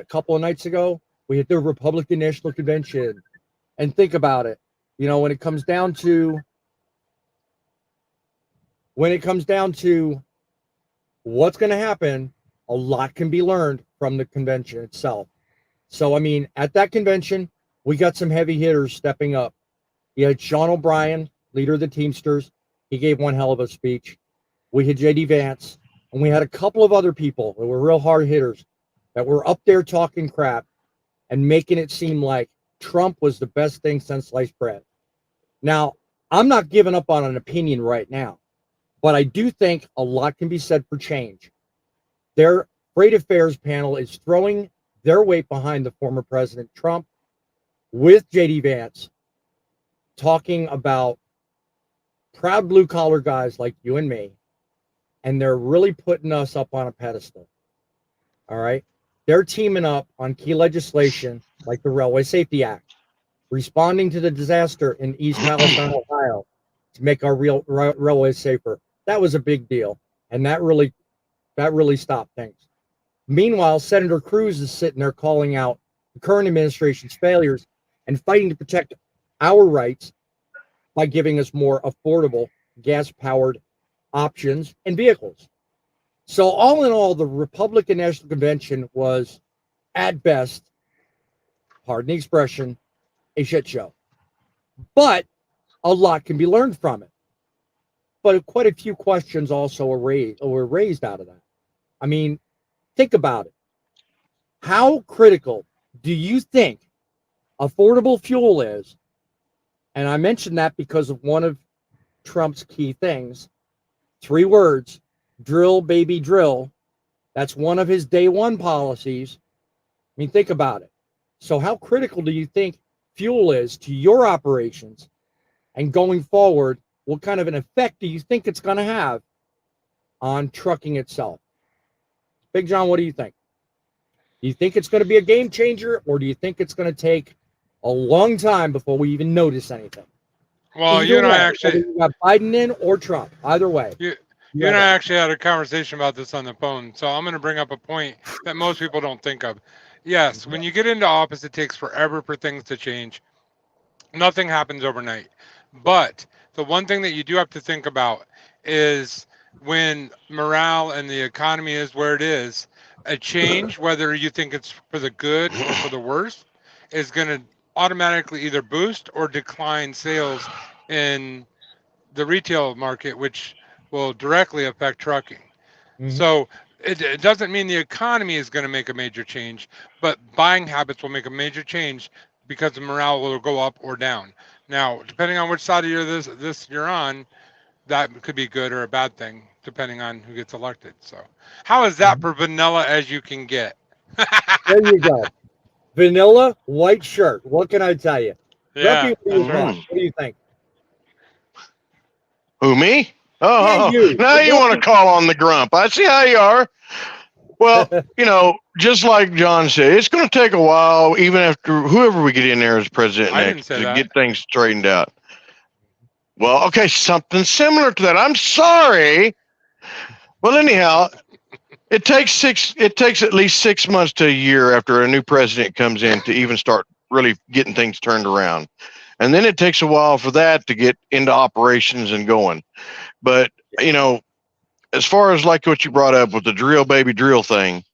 couple of nights ago, we had the Republican National Convention. And think about it. When it comes down to what's going to happen, a lot can be learned from the convention itself. So, at that convention, we got some heavy hitters stepping up. You had Sean O'Brien, leader of the Teamsters. He gave one hell of a speech. We had J.D. Vance, and we had a couple of other people that were real hard hitters that were up there talking crap and making it seem like Trump was the best thing since sliced bread. Now, I'm not giving up on an opinion right now, but I do think a lot can be said for change. Their Freight Affairs panel is throwing their weight behind the former President Trump with J.D. Vance talking about proud blue-collar guys like you and me, and they're really putting us up on a pedestal. All right? They're teaming up on key legislation like the Railway Safety Act, responding to the disaster in East Palestine, Ohio, to make our railways safer. That was a big deal, and that really stopped things. Meanwhile, Senator Cruz is sitting there calling out the current administration's failures and fighting to protect our rights by giving us more affordable gas-powered options and vehicles. So all in all, the Republican National Convention was, at best, pardon the expression, a shit show. But a lot can be learned from it. But quite a few questions also were raised out of that. Think about it. How critical do you think affordable fuel is? And I mentioned that because of one of Trump's key things. 3 words, drill, baby, drill. That's one of his day one policies. Think about it. So how critical do you think fuel is to your operations? And going forward, what kind of an effect do you think it's going to have on trucking itself? Big John, what do you think? Do you think it's going to be a game changer, or do you think it's going to take a long time before we even notice anything? Well, you and I actually got Biden in or Trump, either way. You and I actually had a conversation about this on the phone. So I'm going to bring up a point that most people don't think of. Yes, when you get into office, it takes forever for things to change. Nothing happens overnight. But the one thing that you do have to think about is when morale and the economy is where it is, a change, whether you think it's for the good or for the worse, is going to automatically either boost or decline sales in the retail market, which will directly affect trucking. So it doesn't mean the economy is going to make a major change, but buying habits will make a major change because the morale will go up or down. Now, depending on which side of this you're on, that could be good or a bad thing, depending on who gets elected. So how is that for vanilla as you can get? There you go. Vanilla, white shirt. What can I tell you? Yeah. What do you think? Who, me? Oh, Yeah, you. Now you want to call on the grump. I see how you are. Well, just like John said, it's going to take a while, even after whoever we get in there as president next, to get things straightened out. Well, okay, something similar to that. I'm sorry. Well, anyhow, It takes at least 6 months to a year after a new president comes in to even start really getting things turned around. And then it takes a while for that to get into operations and going. But, as far as like what you brought up with the drill baby drill thing,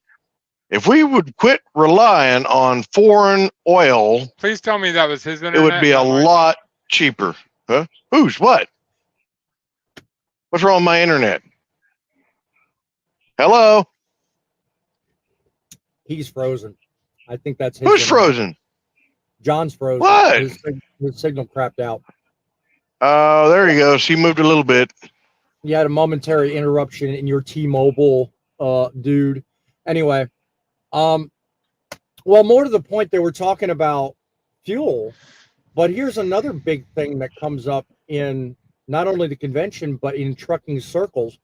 if we would quit relying on foreign oil, Please tell me that was his internet. it would be a not mine. lot cheaper. Huh? Who's what? What's wrong with my internet? Hello? He's frozen. I think that's his. Who's internet. frozen? John's frozen. What? His signal crapped out. Oh, there you go. She moved a little bit. You had a momentary interruption in your T-Mobile, dude. Anyway, well, more to the point, they were talking about fuel, but here's another big thing that comes up in not only the convention, but in trucking circles.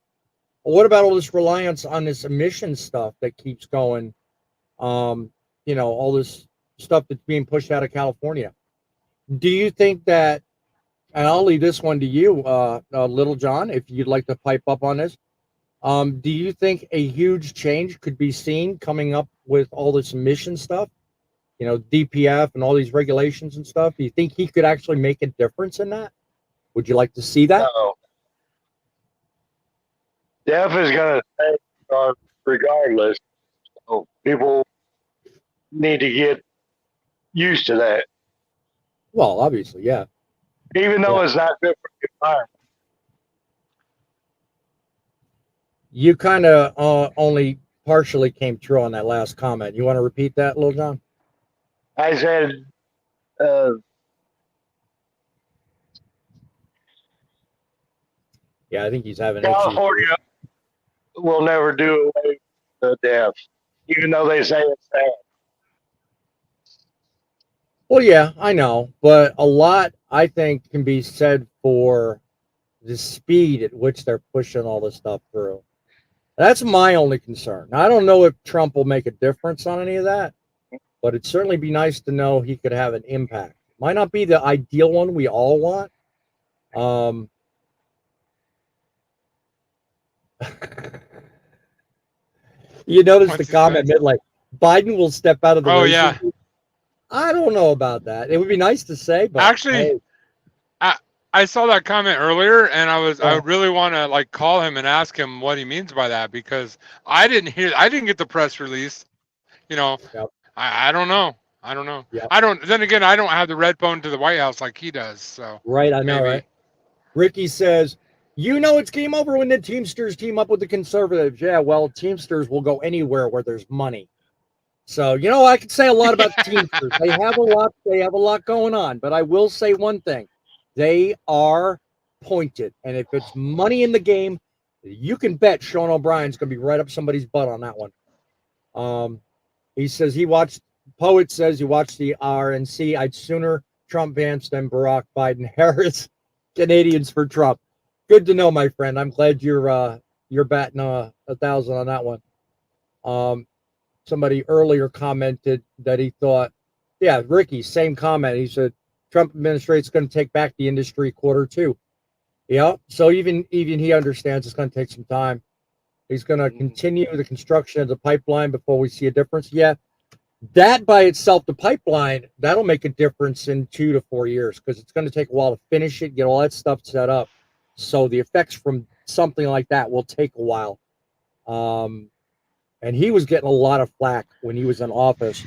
What about all this reliance on this emission stuff that keeps going? All this stuff that's being pushed out of California. Do you think that, and I'll leave this one to you, Little John, if you'd like to pipe up on this. Do you think a huge change could be seen coming up with all this emission stuff? DPF and all these regulations and stuff. Do you think he could actually make a difference in that? Would you like to see that? No. DEF is going to stay on regardless. So people need to get used to that, Well, obviously, yeah. even though it's not good for the environment. You kind of only partially came through on that last comment. You want to repeat that, Little John? I said, Yeah, I think he's having issues. California will never do away with the DEF, even though they say it's bad. Well, yeah, I know, but a lot, I think, can be said for the speed at which they're pushing all this stuff through. That's my only concern. Now, I don't know if Trump will make a difference on any of that, but it'd certainly be nice to know he could have an impact. Might not be the ideal one we all want. You notice What's the his comment face? like Biden will step out of the Oh, race. yeah. I don't know about that. It would be nice to say, but Actually, hey, I saw that comment earlier, and I Yeah. really want to call him and ask him what he means by that, because I didn't get the press release. Yep. I don't know. Yep. Then again, I don't have the red phone to the White House like he does. So right, I know, maybe. right? Ricky says, it's game over when the Teamsters team up with the Conservatives. Yeah, well, Teamsters will go anywhere where there's money. So, I could say a lot about the Teamsters. They have a lot going on, but I will say one thing. They are pointed. And if it's money in the game, you can bet Sean O'Brien's going to be right up somebody's butt on that one. He says Poet says he watched the RNC. I'd sooner Trump Vance than Barack Biden Harris. Canadians for Trump. Good to know, my friend. I'm glad you're batting 1,000 on that one. Somebody earlier commented that he thought, yeah, Ricky, same comment. He said Trump administration's going to take back the industry Q2. Yeah, so even he understands it's going to take some time. He's going to continue the construction of the pipeline before we see a difference. Yeah, that by itself, the pipeline, that'll make a difference in 2 to 4 years because it's going to take a while to finish it, get all that stuff set up. So the effects from something like that will take a while. And he was getting a lot of flack when he was in office,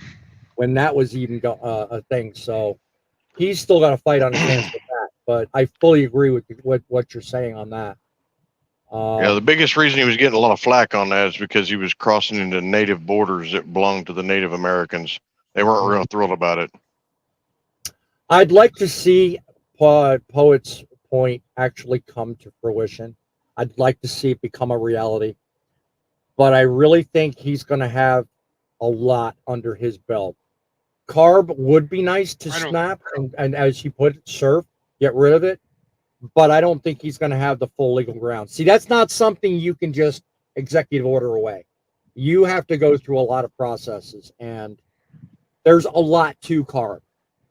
when that was even a thing. So he's still got to fight on his hands with that. But I fully agree with what you're saying on that. The biggest reason he was getting a lot of flack on that is because he was crossing into native borders that belonged to the Native Americans. They weren't real thrilled about it. I'd like to see Poet's point actually come to fruition. I'd like to see it become a reality. But I really think he's going to have a lot under his belt. CARB would be nice to snap and as he put it, surf, get rid of it. But I don't think he's going to have the full legal ground. See, that's not something you can just executive order away. You have to go through a lot of processes, and there's a lot to CARB.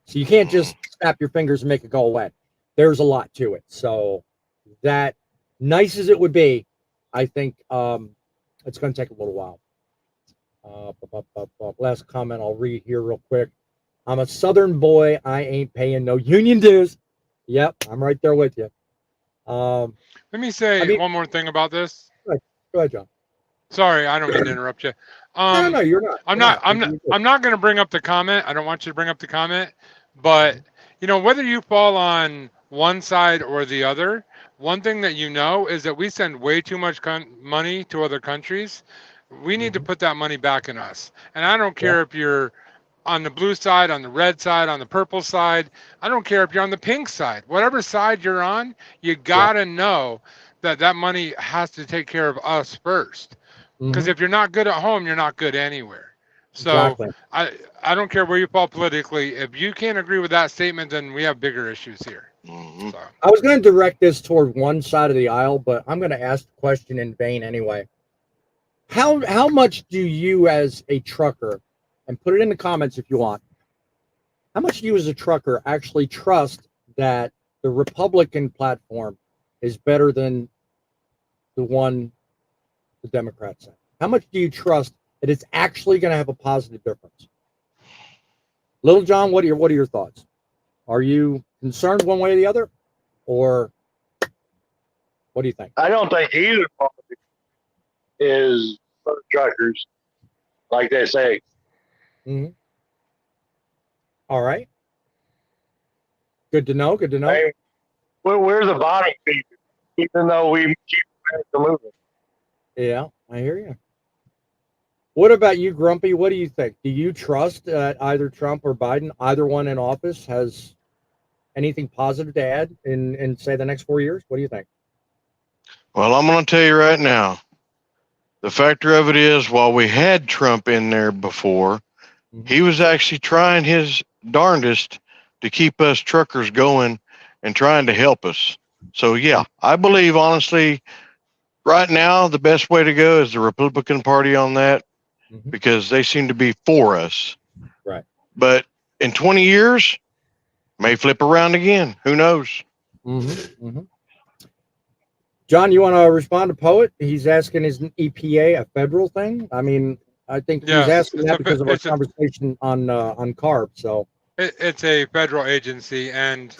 So you can't just snap your fingers and make it go away. There's a lot to it. So that, nice as it would be, I think It's going to take a little while. Last comment I'll read here real quick. I'm a Southern boy. I ain't paying no union dues. Yep, I'm right there with you. Let me say one more thing about this. Go ahead, John. Sorry, I don't mean to interrupt you. No, you're not. I'm not going to bring up the comment. I don't want you to bring up the comment. But whether you fall on one side or the other, one thing that you know is that we send way too much money to other countries. We need to put that money back in us. And I don't care if you're on the blue side, on the red side, on the purple side. I don't care if you're on the pink side. Whatever side you're on, you got to know that money has to take care of us first. Because if you're not good at home, you're not good anywhere. So I don't care where you fall politically. If you can't agree with that statement, then we have bigger issues here. So. I was going to direct this toward one side of the aisle, but I'm going to ask the question in vain anyway. How much do you as a trucker, and put it in the comments if you want, how much do you as a trucker actually trust that the Republican platform is better than the one the Democrats have? How much do you trust that it's actually going to have a positive difference? Little John, what are your thoughts? Are you concerned one way or the other, or what do you think? I don't think either party is for truckers, like they say. All right. Good to know. Good to know. Hey, we're the bottom feeder, even though we keep moving. Yeah, I hear you. What about you, Grumpy? What do you think? Do you trust that either Trump or Biden, either one in office, has anything positive to add in say the next 4 years? What do you think? Well, I'm going to tell you right now, the factor of it is, while we had Trump in there before, he was actually trying his darndest to keep us truckers going and trying to help us. So, yeah, I believe, honestly, right now, the best way to go is the Republican Party on that, because they seem to be for us. Right. But in 20 years, may flip around again. Who knows? John, you want to respond to Poet? He's asking, is EPA a federal thing? I mean, I think he's asking that because of our conversation on CARB. So it's a federal agency, and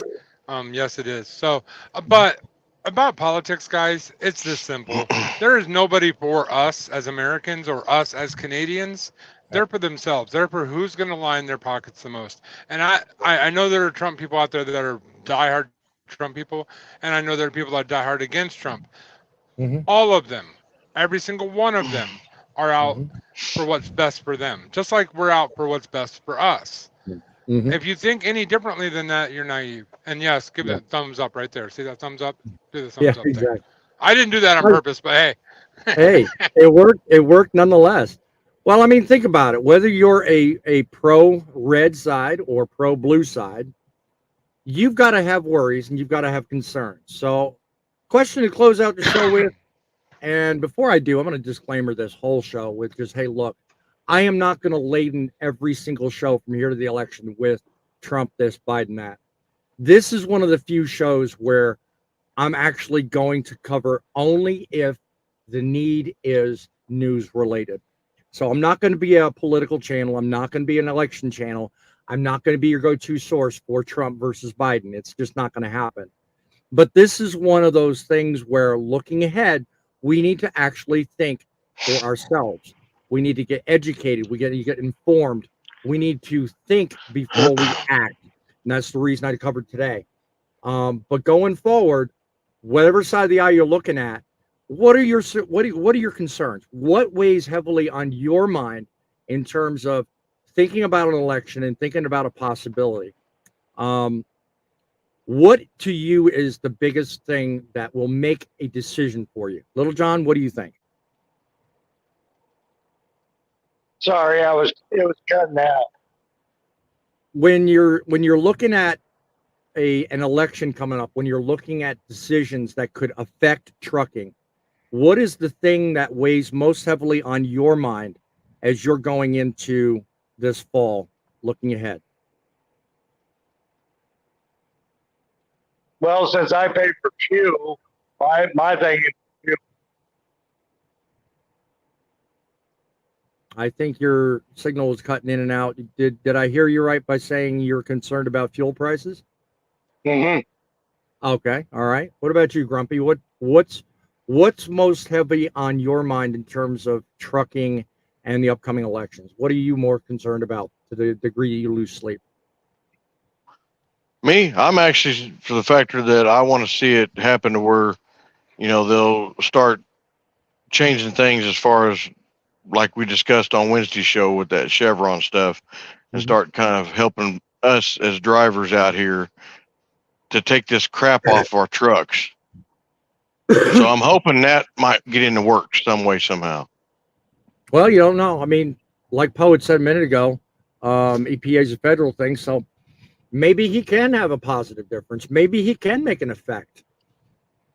yes, it is. So, but about politics, guys, it's this simple. There is nobody for us as Americans or us as Canadians. They're for themselves. They're for who's going to line their pockets the most. And I know there are Trump people out there that are diehard Trump people, and I know there are people that are diehard against Trump. All of them, every single one of them, are out for what's best for them, just like we're out for what's best for us. If you think any differently than that, you're naive. And yes, give it a thumbs up right there. See that thumbs up? Do the thumbs up exactly. thing. I didn't do that on purpose, but hey. Hey, it worked. It worked nonetheless. Well, I mean, think about it. Whether you're a pro red side or pro blue side, you've got to have worries and you've got to have concerns. So, question to close out the show with, and before I do, I'm going to disclaimer this whole show with just, hey, look, I am not going to laden every single show from here to the election with Trump this, Biden that. This is one of the few shows where I'm actually going to cover only if the need is news related. So I'm not going to be a political channel. I'm not going to be an election channel. I'm not going to be your go-to source for Trump versus Biden. It's just not going to happen. But this is one of those things where, looking ahead, we need to actually think for ourselves. We need to get educated. We need to get informed. We need to think before we act. And that's the reason I covered today. But going forward, whatever side of the aisle you're looking at, what are your concerns? What weighs heavily on your mind in terms of thinking about an election and thinking about a possibility? What to you is the biggest thing that will make a decision for you? Little John, what do you think? Sorry, it was cutting out. When you're looking at an election coming up, when you're looking at decisions that could affect trucking, what is the thing that weighs most heavily on your mind as you're going into this fall, looking ahead? Well, since I pay for fuel, my thing is fuel. I think your signal was cutting in and out. Did I hear you right by saying you're concerned about fuel prices? Hmm. Okay, all right. What about you, Grumpy? What's most heavy on your mind in terms of trucking and the upcoming elections? What are you more concerned about to the degree you lose sleep? Me, I'm actually for the factor that I want to see it happen to where, they'll start changing things as far as like we discussed on Wednesday's show with that Chevron stuff, and Mhm. start kind of helping us as drivers out here to take this crap off our trucks. So I'm hoping that might get into work some way, somehow. Well, you don't know. I mean, like Poet said a minute ago, EPA is a federal thing, so maybe he can have a positive difference. Maybe he can make an effect.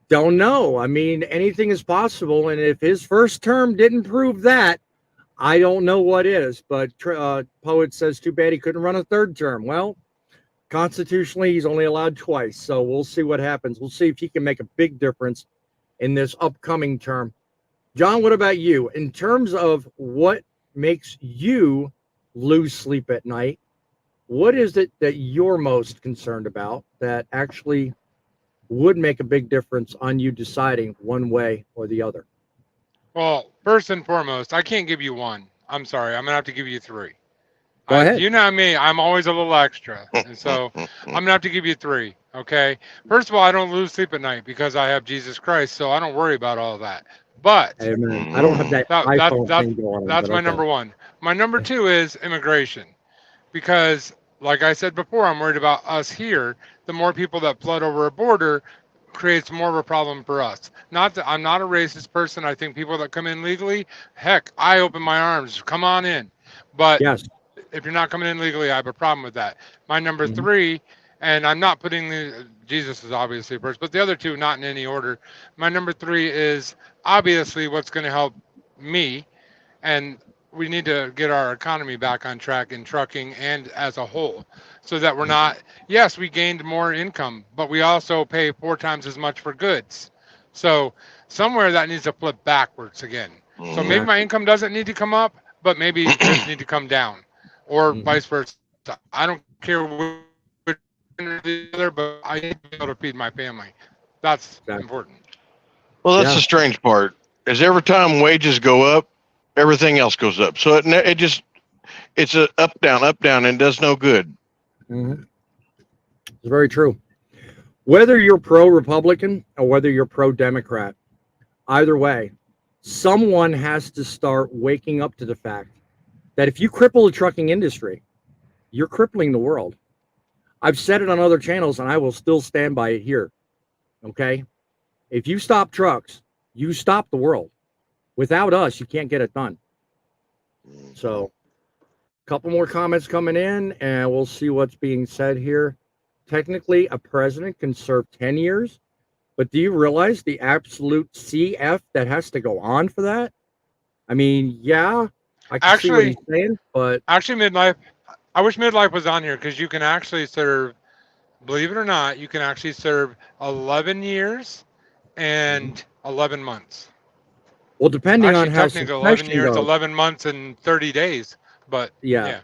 Don't know. I mean, anything is possible. And if his first term didn't prove that, I don't know what is. But Poet says, too bad he couldn't run a third term. Well, constitutionally, he's only allowed twice. So we'll see what happens. We'll see if he can make a big difference in this upcoming term. John, what about you? In terms of what makes you lose sleep at night, what is it that you're most concerned about that actually would make a big difference on you deciding one way or the other? Well, first and foremost, I can't give you one. I'm sorry. I'm going to have to give you three. Go ahead. You know me. I'm always a little extra. And so I'm going to have to give you three. Okay. First of all, I don't lose sleep at night because I have Jesus Christ. So I don't worry about all that. But Amen. I don't have that iPhone thing going on. that's my number one. My number two is immigration. Because, like I said before, I'm worried about us here. The more people that flood over a border creates more of a problem for us. Not that I'm not a racist person. I think people that come in legally, heck, I open my arms. Come on in. But Yes. if you're not coming in legally, I have a problem with that. My number three, and I'm not putting Jesus is obviously first, but the other two, not in any order. My number three is obviously what's going to help me, and we need to get our economy back on track in trucking and as a whole, so that we're not, yes, we gained more income, but we also pay 4 times as much for goods. So somewhere that needs to flip backwards again. So maybe my income doesn't need to come up, but maybe goods need to come down, or vice versa. I don't care which or the other, but I need to be able to feed my family. That's important. Well, that's the strange part. Is every time wages go up, everything else goes up. So it's a up down, and does no good. It's very true. Whether you're pro-Republican or whether you're pro-Democrat, either way, someone has to start waking up to the fact that if you cripple the trucking industry, you're crippling the world. I've said it on other channels, and I will still stand by it here. Okay? If you stop trucks, you stop the world. Without us, you can't get it done. So, a couple more comments coming in, and we'll see what's being said here. Technically, a president can serve 10 years, but do you realize the absolute CF that has to go on for that? I mean, yeah, I can see what he's saying, but... Actually, midlife, I wish midlife was on here, because you can actually serve, believe it or not, you can actually serve 11 years and 11 months. Well, depending on how technically 11 years, 11 months, and 30 days. But yeah.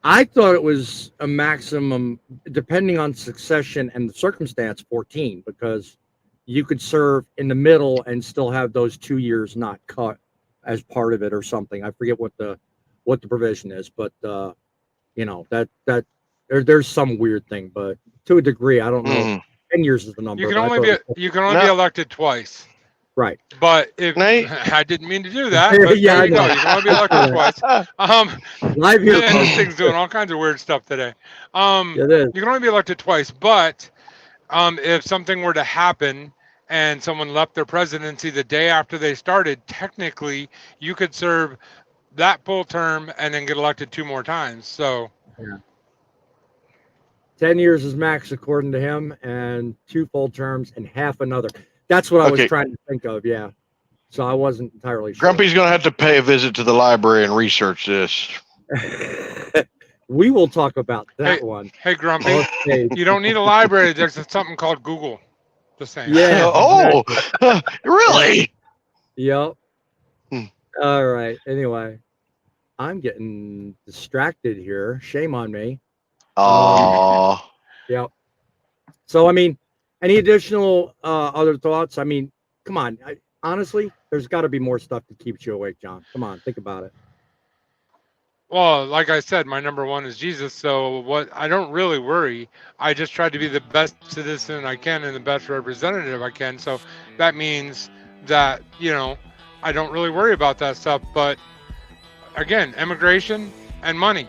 I thought it was a maximum, depending on succession and the circumstance, 14, because you could serve in the middle and still have those 2 years not cut as part of it or something. I forget what the provision is, but there's some weird thing, but to a degree, I don't know. 10 years is the number. You can only be elected twice. Right. But if I didn't mean to do that, but yeah, there you go. You can only be elected twice. Live here. This thing's doing all kinds of weird stuff today. It is. You can only be elected twice, but if something were to happen and someone left their presidency the day after they started, technically you could serve that full term and then get elected 2 more times. So 10 years is max according to him, and 2 full terms and half another. That's what I was trying to think of, yeah. So I wasn't entirely sure. Grumpy's going to have to pay a visit to the library and research this. We will talk about that one. Hey, Grumpy, you don't need a library. There's something called Google. Just saying. Yeah. Oh, really? Yep. All right. Anyway, I'm getting distracted here. Shame on me. Oh, Yep. So, I mean, any additional other thoughts? I mean, come on. Honestly, there's got to be more stuff that keeps you awake, John. Come on, think about it. Well, like I said, my number one is Jesus. So what? I don't really worry. I just try to be the best citizen I can and the best representative I can. So that means that I don't really worry about that stuff. But again, immigration and money.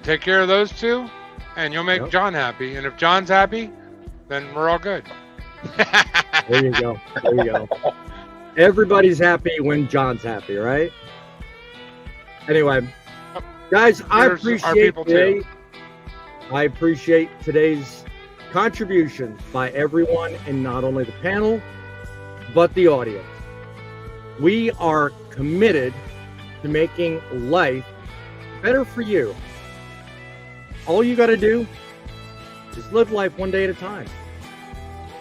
Take care of those two, and you'll make Yep. John happy. And if John's happy, then we're all good. There you go. There you go. Everybody's happy when John's happy, right? Anyway, guys, I There's our appreciate people today. too. I appreciate today's contributions by everyone in not only the panel, but the audience. We are committed to making life better for you. All you got to do is live life one day at a time.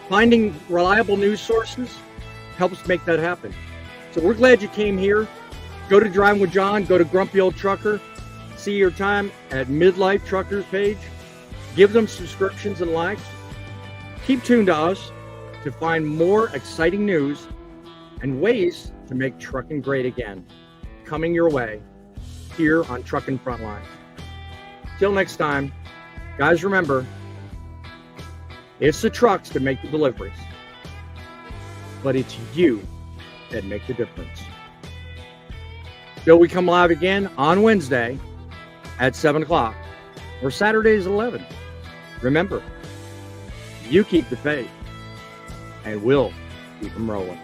Finding reliable news sources helps make that happen. So we're glad you came here. Go to Driving with John, go to Grumpy Old Trucker, see your time at Midlife Truckers page. Give them subscriptions and likes. Keep tuned to us to find more exciting news and ways to make trucking great again. Coming your way here on Truckin' Frontline. Till next time, guys, remember, it's the trucks that make the deliveries, but it's you that make the difference. Till we come live again on Wednesday at 7 o'clock or Saturdays at 11. Remember, you keep the faith and we'll keep them rolling.